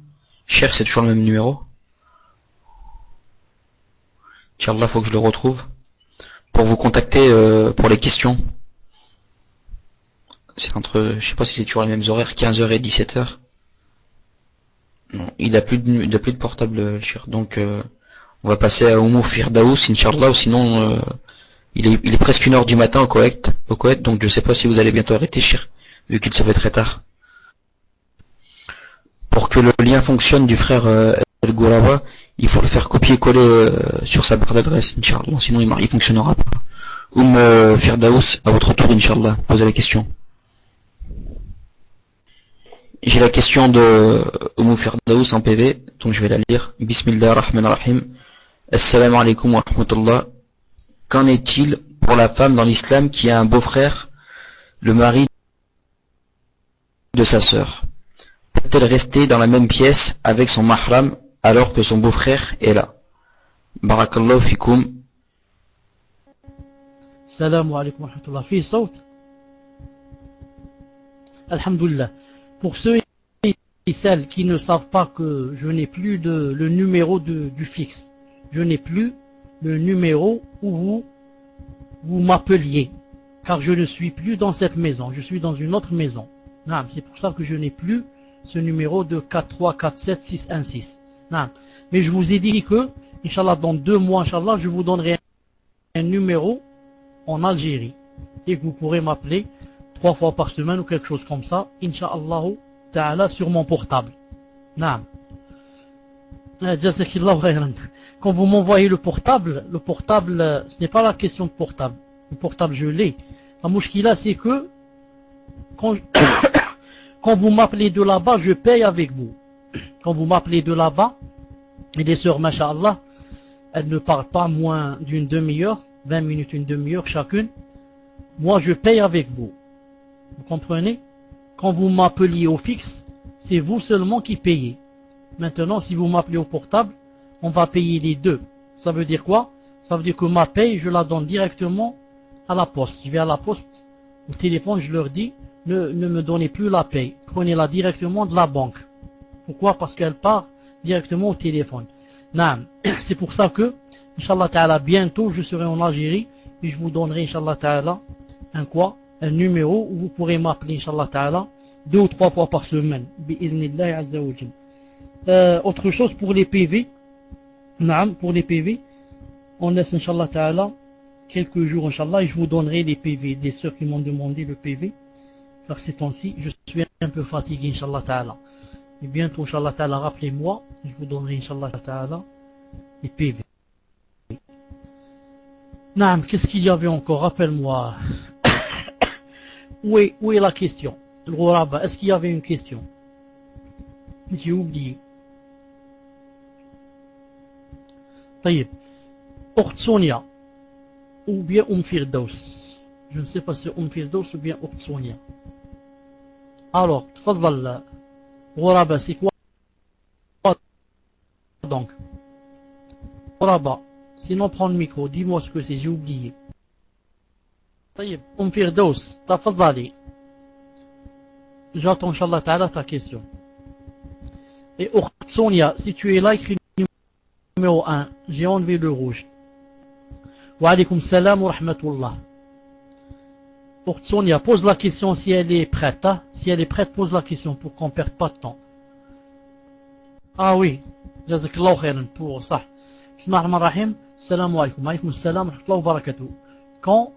Shir, c'est toujours le même numéro. Inch'Allah, faut que je le retrouve. Pour vous contacter pour les questions. C'est entre, je sais pas si c'est toujours les mêmes horaires, 15h et 17h. Non, il a plus de portable, le Shir. Donc, on va passer à Oumou Firdaous, Inch'Allah, ou sinon, il est presque 1h du matin au Koweït, donc je sais pas si vous allez bientôt arrêter, Shir, vu qu'il se fait très tard. Pour que le lien fonctionne du frère El Gouraba, il faut le faire copier-coller sur sa barre d'adresse, Inch'Allah, sinon il fonctionnera pas. Firdaous, à votre tour, Inch'Allah, posez la question. J'ai la question de Firdaous en PV, donc je vais la lire. Bismillah ar-Rahman ar-Rahim. Assalamu alaikum wa rahmatullah. Qu'en est-il pour la femme dans l'islam qui a un beau-frère, le mari de sa sœur? Peut-elle rester dans la même pièce avec son mahram alors que son beau-frère est là? Barakallahu fikum. Assalamu alaikum wa rahmatullah. Fi saut. Alhamdulillah. Pour ceux et celles qui ne savent pas que je n'ai plus le numéro du fixe, je n'ai plus le numéro où vous m'appeliez, car je ne suis plus dans cette maison, je suis dans une autre maison. Non, c'est pour ça que je n'ai plus ce numéro de 4347616. Non, mais je vous ai dit que, Inch'Allah, dans 2 mois, Inch'Allah, je vous donnerai un numéro en Algérie, et que vous pourrez m'appeler 3 fois par semaine ou quelque chose comme ça, Inch'Allah Ta'ala, sur mon portable. Naam. Quand vous m'envoyez le portable, ce n'est pas la question de portable. Le portable, je l'ai. La mouchkila, c'est que quand vous m'appelez de là-bas, je paye avec vous. Quand vous m'appelez de là-bas, et les sœurs, masha'Allah, elles ne parlent pas moins d'une demi-heure, 20 minutes, une demi-heure chacune. Moi, je paye avec vous. Vous comprenez? Quand vous m'appeliez au fixe, c'est vous seulement qui payez. Maintenant, si vous m'appelez au portable, on va payer les deux. Ça veut dire quoi? Ça veut dire que ma paye, je la donne directement à la poste. Je vais à la poste, au téléphone, je leur dis, ne me donnez plus la paye. Prenez-la directement de la banque. Pourquoi? Parce qu'elle part directement au téléphone. Naam. C'est pour ça que, Inch'Allah Ta'ala, bientôt, je serai en Algérie et je vous donnerai, Inch'Allah Ta'ala, un numéro où vous pourrez m'appeler, Inch'Allah Ta'ala, 2 ou 3 fois par semaine. Bi'iznillahi azza wa jal. Autre chose pour les PV. Naam, pour les PV, on laisse, Inch'Allah Ta'ala, quelques jours, Inch'Allah, et je vous donnerai les PV des sœurs qui m'ont demandé le PV. Car ces temps-ci, je suis un peu fatigué, Inch'Allah Ta'ala. Et bientôt, Inch'Allah Ta'ala, rappelez-moi, je vous donnerai, Inch'Allah Ta'ala, les PV. Naam, qu'est-ce qu'il y avait encore? Rappelle-moi. Où est la question? Est-ce qu'il y avait une question? J'ai oublié. طيب أخت سونيا ou bien Firdaus. Je ne sais pas si Firdaus ou bien Sonia. Alors, تفضل غرابة, c'est quoi donc? غرابة, sinon prends le micro, dis-moi ce que c'est, j'ai oublié. طيب Firdaus, تفضلي. J'attends Inch'Allah Ta'ala ta question. Et Sonia, si tu es là, écris numéro 1. J'ai enlevé le rouge. Wa alaykoum salam wa rahmatullah. Sonia, pose la question si elle est prête. Hein? Si elle est prête, pose la question pour qu'on ne perde pas de temps. Ah oui. Jazakallahu khairan pour ça. Bismillahirrahmanirrahim. Salam alaykoum. Alaykoum salam wa rahmatullah wa barakatuh. Quand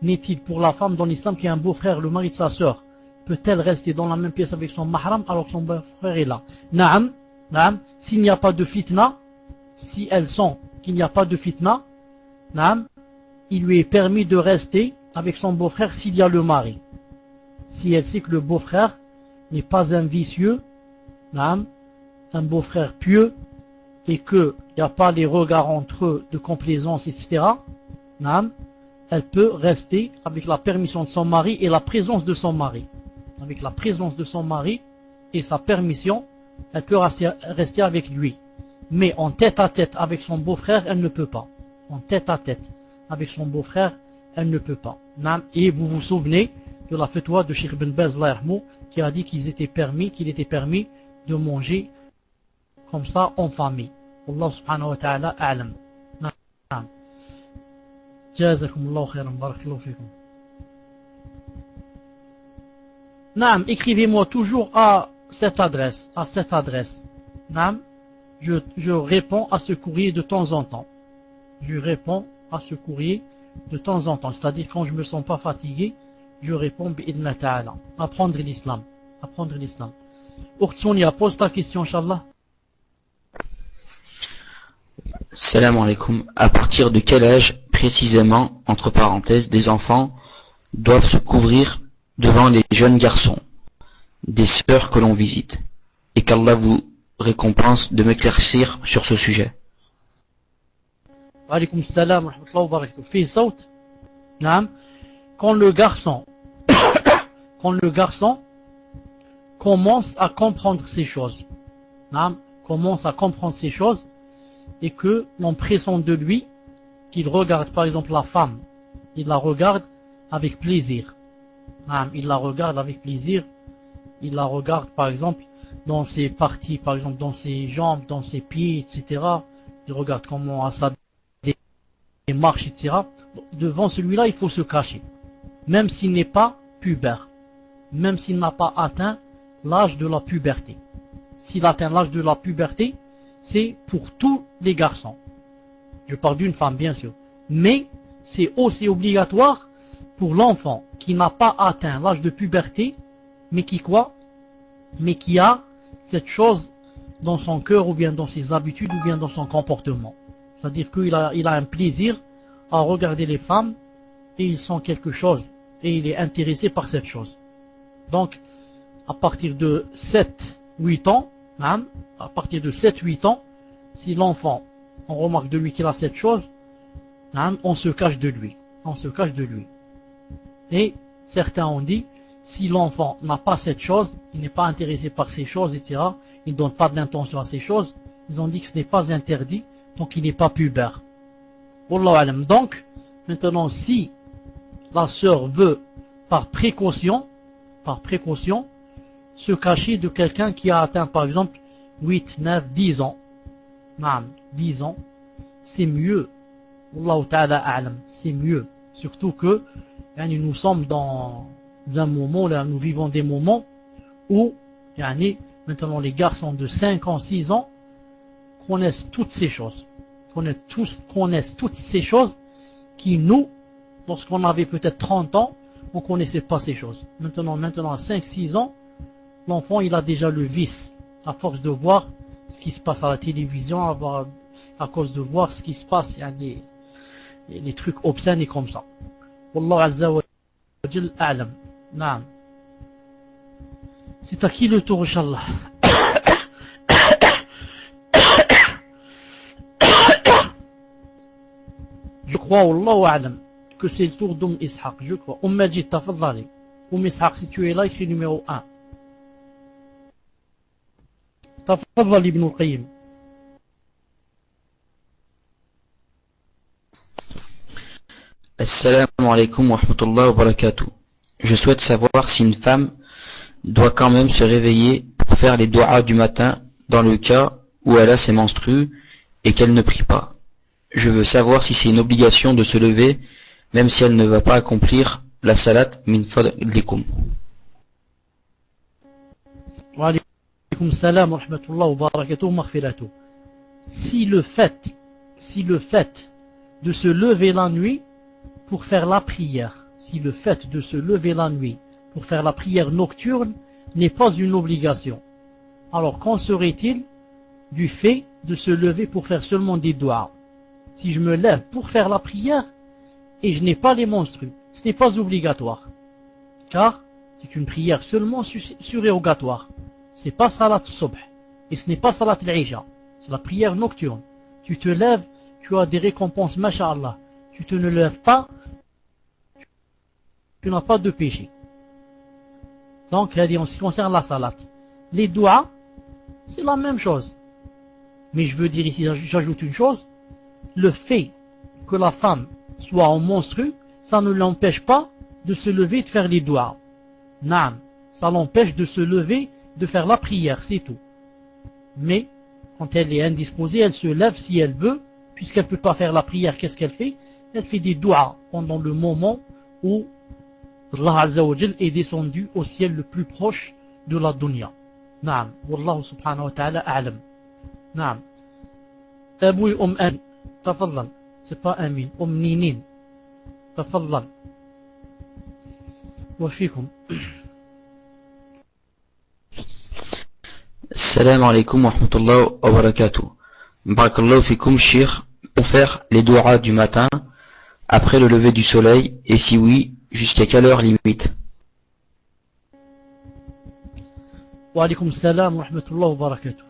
n'est-il pour la femme dans l'islam qui a un beau-frère, le mari de sa sœur, peut-elle rester dans la même pièce avec son mahram alors que son beau-frère est là? Naam, naam. S'il n'y a pas de fitna, si elles sont qu'il n'y a pas de fitna, naam, il lui est permis de rester avec son beau-frère s'il y a le mari. Si elle sait que le beau-frère n'est pas un vicieux, naam, un beau-frère pieux, et qu'il n'y a pas les regards entre eux de complaisance, etc., naam, elle peut rester avec la permission de son mari et la présence de son mari. Avec la présence de son mari et sa permission, elle peut rester avec lui. Mais en tête à tête avec son beau-frère, elle ne peut pas. En tête à tête avec son beau-frère, elle ne peut pas. Et vous vous souvenez de la fatwa de Cheikh Ben Baz qui a dit qu'il était permis de manger comme ça en famille. Allah subhanahu wa ta'ala a'lam. Jazakumullahu khairan, barakallahu fikum. Naam, écrivez-moi toujours à cette adresse. Naam, je réponds à ce courrier de temps en temps. C'est-à-dire quand je me sens pas fatigué, je réponds bi'idna ta'ala. Apprendre l'islam. Sonia, pose ta question, Inch'Allah. Salam alaikum. À partir de quel âge, précisément, entre parenthèses, des enfants doivent se couvrir devant les jeunes garçons, des sœurs que l'on visite, et qu'Allah vous récompense de m'éclaircir sur ce sujet. Wa alaykoum salam wa rahmatullahi wa barakatuh. Fi saut. Naam. Quand le garçon commence à comprendre ces choses, et que l'on pressent de lui qu'il regarde par exemple la femme, il la regarde avec plaisir. Il la regarde avec plaisir, il la regarde par exemple dans ses parties, par exemple dans ses jambes, dans ses pieds, etc. Il regarde comment à sa démarche, etc. Devant celui-là, il faut se cacher. Même s'il n'est pas pubère, même s'il n'a pas atteint l'âge de la puberté. S'il atteint l'âge de la puberté, c'est pour tous les garçons. Je parle d'une femme, bien sûr. Mais c'est aussi obligatoire pour l'enfant qui n'a pas atteint l'âge de puberté, mais qui a cette chose dans son cœur, ou bien dans ses habitudes, ou bien dans son comportement. C'est-à-dire qu'il a un plaisir à regarder les femmes, et il sent quelque chose, et il est intéressé par cette chose. Donc, à partir de 7-8 ans, si l'enfant, on remarque de lui qu'il a cette chose, on se cache de lui. Et certains ont dit, si l'enfant n'a pas cette chose, il n'est pas intéressé par ces choses, etc., il ne donne pas de l'intention à ces choses, ils ont dit que ce n'est pas interdit, donc il n'est pas pubère. Wallahu alam. Donc, maintenant, si la sœur veut, par précaution, se cacher de quelqu'un qui a atteint, par exemple, 8, 9, 10 ans, 10 ans, c'est mieux. Wallahu ta'ala a'lam, c'est mieux. Surtout que nous sommes dans un moment, là, nous vivons des moments où maintenant les garçons de 5 ans, 6 ans connaissent toutes ces choses. Connaissent toutes ces choses qui nous, lorsqu'on avait peut-être 30 ans, on ne connaissait pas ces choses. Maintenant à 5, 6 ans, l'enfant il a déjà le vice, à force de voir ce qui se passe à la télévision, à cause de voir ce qui se passe, il y a des trucs obscènes et comme ça. Wallahu azza wa jal a'lam. Naam. C'est à qui le tour, Inch'Allah? Je crois, Wallahu a'lam, que c'est le tour Ishaq, je crois. Majid, tafadhali. Ishaq, si tu es là, écris numéro 1. Tafadhali ibn al-Qayyim. Assalamu alaikum wa rahmatullahi wa barakatuh. Je souhaite savoir si une femme doit quand même se réveiller pour faire les du'as du matin dans le cas où elle a ses menstrues et qu'elle ne prie pas. Je veux savoir si c'est une obligation de se lever même si elle ne va pas accomplir la salat min fadlikum. Wa alaykum salam wa rahmatullahi wa barakatuh wa maghfiratuh. Si le fait de se lever la nuit pour faire la prière, si le fait de se lever la nuit pour faire la prière nocturne n'est pas une obligation, alors qu'en serait-il du fait de se lever pour faire seulement des doigts? Si je me lève pour faire la prière et je n'ai pas les menstrues, ce n'est pas obligatoire, car c'est une prière seulement surérogatoire. C'est pas salat subh et ce n'est pas salat al-isha, c'est la prière nocturne. Tu te lèves, tu as des récompenses, masha'Allah. Tu te ne lèves pas, tu n'as pas de péché. Donc, en ce qui concerne la salat, les doigts, c'est la même chose. Mais je veux dire ici, j'ajoute une chose, le fait que la femme soit en menstru, ça ne l'empêche pas de se lever et de faire les doigts. Naam, ça l'empêche de se lever, de faire la prière, c'est tout. Mais, quand elle est indisposée, elle se lève si elle veut, puisqu'elle ne peut pas faire la prière, qu'est-ce qu'elle fait? Elle fait des doigts pendant le moment où Allah Azza wa Jal est descendu au ciel le plus proche de la dunya. Naam, Wallahu subhanahu wa ta'ala a'lam. Naam. Abou An, tafadhal. C'est pas Amin, Ninin. Tafadhal. Wa fikum. Assalamu alaikum wa rahmatullahi wa barakatuh. Barakallahu fikum, shir, pour faire les du'as du matin après le lever du soleil, et si oui, jusqu'à quelle heure limite? Wa alaykum salam wa rahmatullahi wa barakatuh.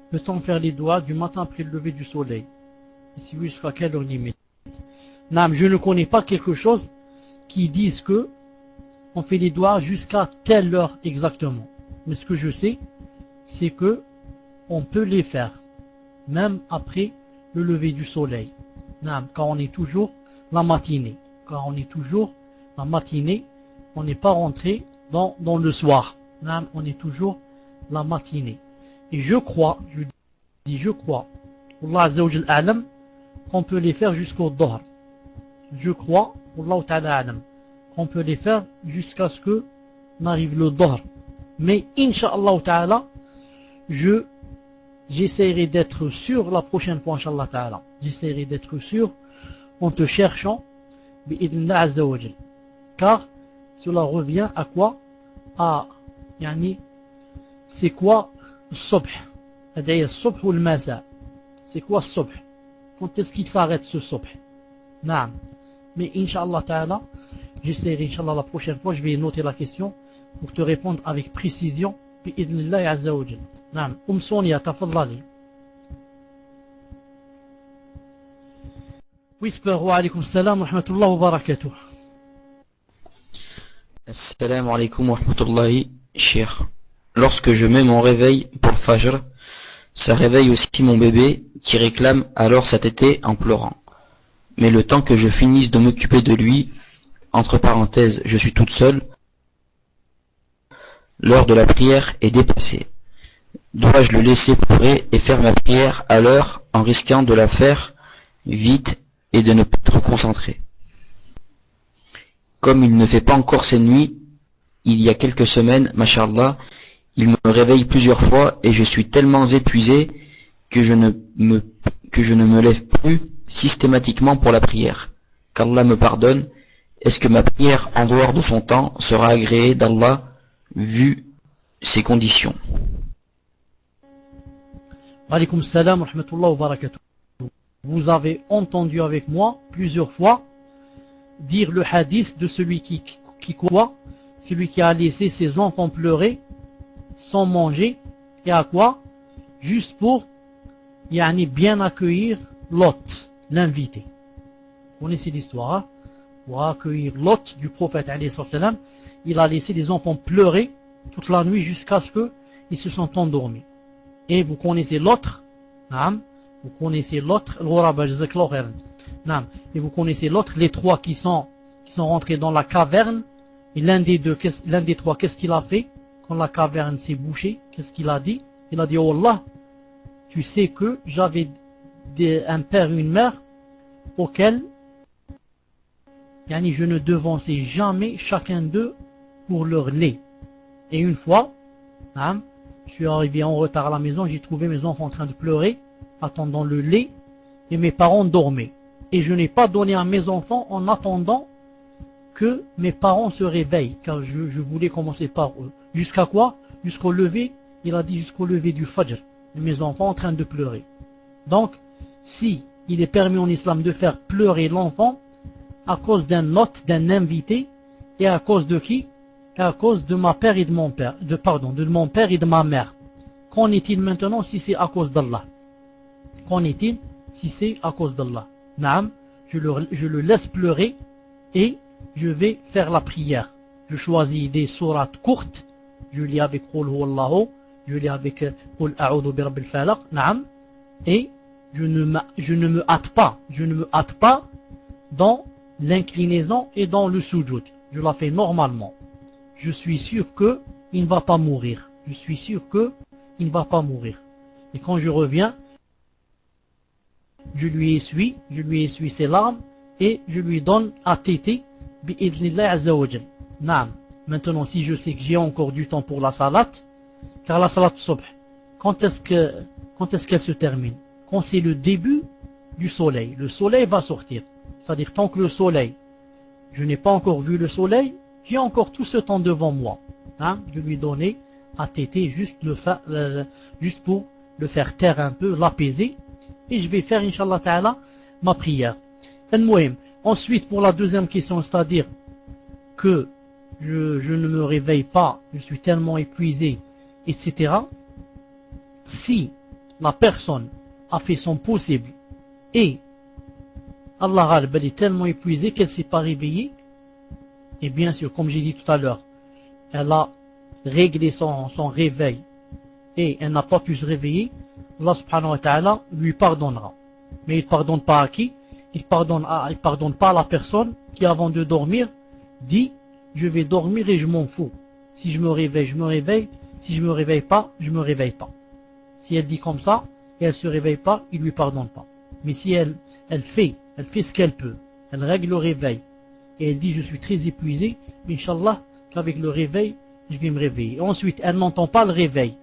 Peut-on faire les doigts du matin après le lever du soleil? Et si oui, jusqu'à quelle heure limite? Non, je ne connais pas quelque chose qui dise que on fait les doigts jusqu'à telle heure exactement. Mais ce que je sais, c'est que on peut les faire même après le lever du soleil. Non, quand on est toujours la matinée. Quand on est toujours la matinée, on n'est pas rentré dans le soir. Non, on est toujours la matinée. Et je crois, Allah Azza wa Jal a'lam, qu'on peut les faire jusqu'au Dhuhr. Je crois, Allah Ta'ala a'lam, qu'on peut les faire jusqu'à ce que n'arrive le Dhuhr. Mais, Inch'Allah Ta'ala, j'essaierai d'être sûr la prochaine fois, Inch'Allah Ta'ala. J'essaierai d'être sûr en te cherchant, bi'idhnillah Azza wa Jal. Car, cela revient à quoi? C'est quoi le subh? C'est-à-dire le subh ou le masa? C'est quoi le subh? Quand est-ce qu'il s'arrête ce subh? Naam. Mais Inch'Allah Ta'ala, j'essaierai Inch'Allah la prochaine fois, je vais noter la question pour te répondre avec précision, bi'idhnillah Azza wa Jal. Naam. Sonia, tafadhali. Whisper, wa alaykum salam wa rahmatullahi wa barakatuh. Assalamu alaikum wa rahmatullahi, cher. Lorsque je mets mon réveil pour Fajr, ça réveille aussi mon bébé qui réclame alors sa tétée en pleurant. Mais le temps que je finisse de m'occuper de lui, entre parenthèses, je suis toute seule, l'heure de la prière est dépassée. Dois-je le laisser pleurer et faire ma prière à l'heure en risquant de la faire vite et de ne pas être concentré? Comme il ne fait pas encore ses nuits, il y a quelques semaines, mashallah, il me réveille plusieurs fois et je suis tellement épuisé que je ne me lève plus systématiquement pour la prière. Qu'Allah me pardonne. Est-ce que ma prière en dehors de son temps sera agréée d'Allah vu ces conditions? Alaykoum salam wa rahmatullahi wa barakatuh. Vous avez entendu avec moi plusieurs fois dire le hadith de celui qui quoi? Celui qui a laissé ses enfants pleurer sans manger, et à quoi? Juste pour bien accueillir l'hôte, l'invité. Vous connaissez l'histoire, hein? Pour accueillir Lot du prophète alayhi salam, il a laissé des enfants pleurer toute la nuit jusqu'à ce qu'ils se sont endormis. Et vous connaissez l'autre, vous connaissez l'autre, et vous connaissez l'autre, les trois qui sont rentrés dans la caverne, et l'un des trois, qu'est-ce qu'il a fait quand la caverne s'est bouchée? Qu'est-ce qu'il a dit? Il a dit, oh Allah, tu sais que j'avais un père et une mère auxquels je ne devançais jamais chacun d'eux pour leur lait. Et une fois, je suis arrivé en retard à la maison, j'ai trouvé mes enfants en train de pleurer, attendant le lait, et mes parents dormaient. Et je n'ai pas donné à mes enfants en attendant que mes parents se réveillent, car je voulais commencer par eux. Jusqu'à quoi? Jusqu'au lever, il a dit jusqu'au lever du Fajr, et mes enfants en train de pleurer. Donc, si il est permis en islam de faire pleurer l'enfant, à cause d'un hôte, d'un invité, et à cause de qui? Et à cause de ma père et de mon père, de mon père et de ma mère. Qu'en est-il maintenant si c'est à cause d'Allah? Qu'en est-il si c'est à cause d'Allah? Naam, je le laisse pleurer et je vais faire la prière. Je choisis des sourates courtes, je lis avec Qul Huwallahu, je lis avec Qul A'udhu bi Rabbil Falaq, naam, et je ne me hâte pas dans l'inclinaison et dans le sujoud. Je la fais normalement. Je suis sûr qu'il ne va pas mourir. Je suis sûr qu'il ne va pas mourir. Et quand je reviens, je lui essuie ses larmes et je lui donne à téter bi'idhnillah azza wa jal. Naam. Maintenant, si je sais que j'ai encore du temps pour la salat, car la salat subh, quand est-ce qu'elle se termine? Quand c'est le début du soleil. Le soleil va sortir. C'est-à-dire, tant que le soleil, je n'ai pas encore vu le soleil, j'ai encore tout ce temps devant moi. Je lui donnais à téter juste pour le faire taire un peu, l'apaiser, et je vais faire, Inch'Allah Ta'ala, ma prière. Ensuite, pour la deuxième question, c'est-à-dire que je ne me réveille pas, je suis tellement épuisé, etc. Si la personne a fait son possible et Allah elle est tellement épuisée qu'elle ne s'est pas réveillée, et bien sûr, comme j'ai dit tout à l'heure, elle a réglé son réveil et elle n'a pas pu se réveiller, Allah subhanahu wa ta'ala lui pardonnera. Mais il ne pardonne pas à qui? Il pardonne pas à la personne qui, avant de dormir, dit je vais dormir et je m'en fous. Si je me réveille, je me réveille. Si je me réveille pas, je me réveille pas. Si elle dit comme ça et elle se réveille pas, il lui pardonne pas. Mais si elle fait ce qu'elle peut, elle règle le réveil et elle dit je suis très épuisé, mais Inch'Allah qu'avec le réveil je vais me réveiller. Et ensuite elle n'entend pas le réveil,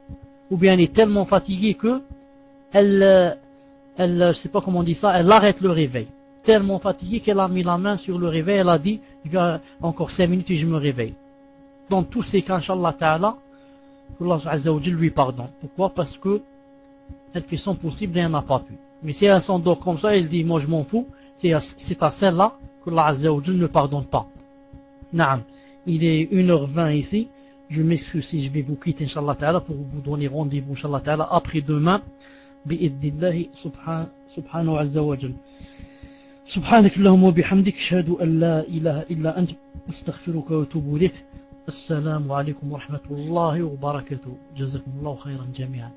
ou bien elle est tellement fatiguée que elle je sais pas comment on dit ça, elle arrête le réveil, tellement fatiguée qu'elle a mis la main sur le réveil, elle a dit il y a encore 5 minutes et je me réveille. Dans tous ces cas, Inch'Allah Ta'ala, Allah Azza wa Jal lui pardonne. Pourquoi? Parce que elle fait son possible et elle n'a pas pu. Mais si elle s'endort comme ça, elle dit moi je m'en fous, c'est à celle-là que Allah Azza wa Jal ne pardonne pas. Naam, il est 1h20 ici. Je m'excuse si je vais vous quitter, Inch'Allah Ta'ala, pour vous donner rendez-vous, Inch'Allah Ta'ala, après demain, bi'idnillahi subhanahu azza wa jal. سبحانك اللهم وبحمدك أشهد أن لا إله إلا أنت أستغفرك وأتوب إليك. السلام عليكم ورحمة الله وبركاته. جزاكم الله خيرا جميعا.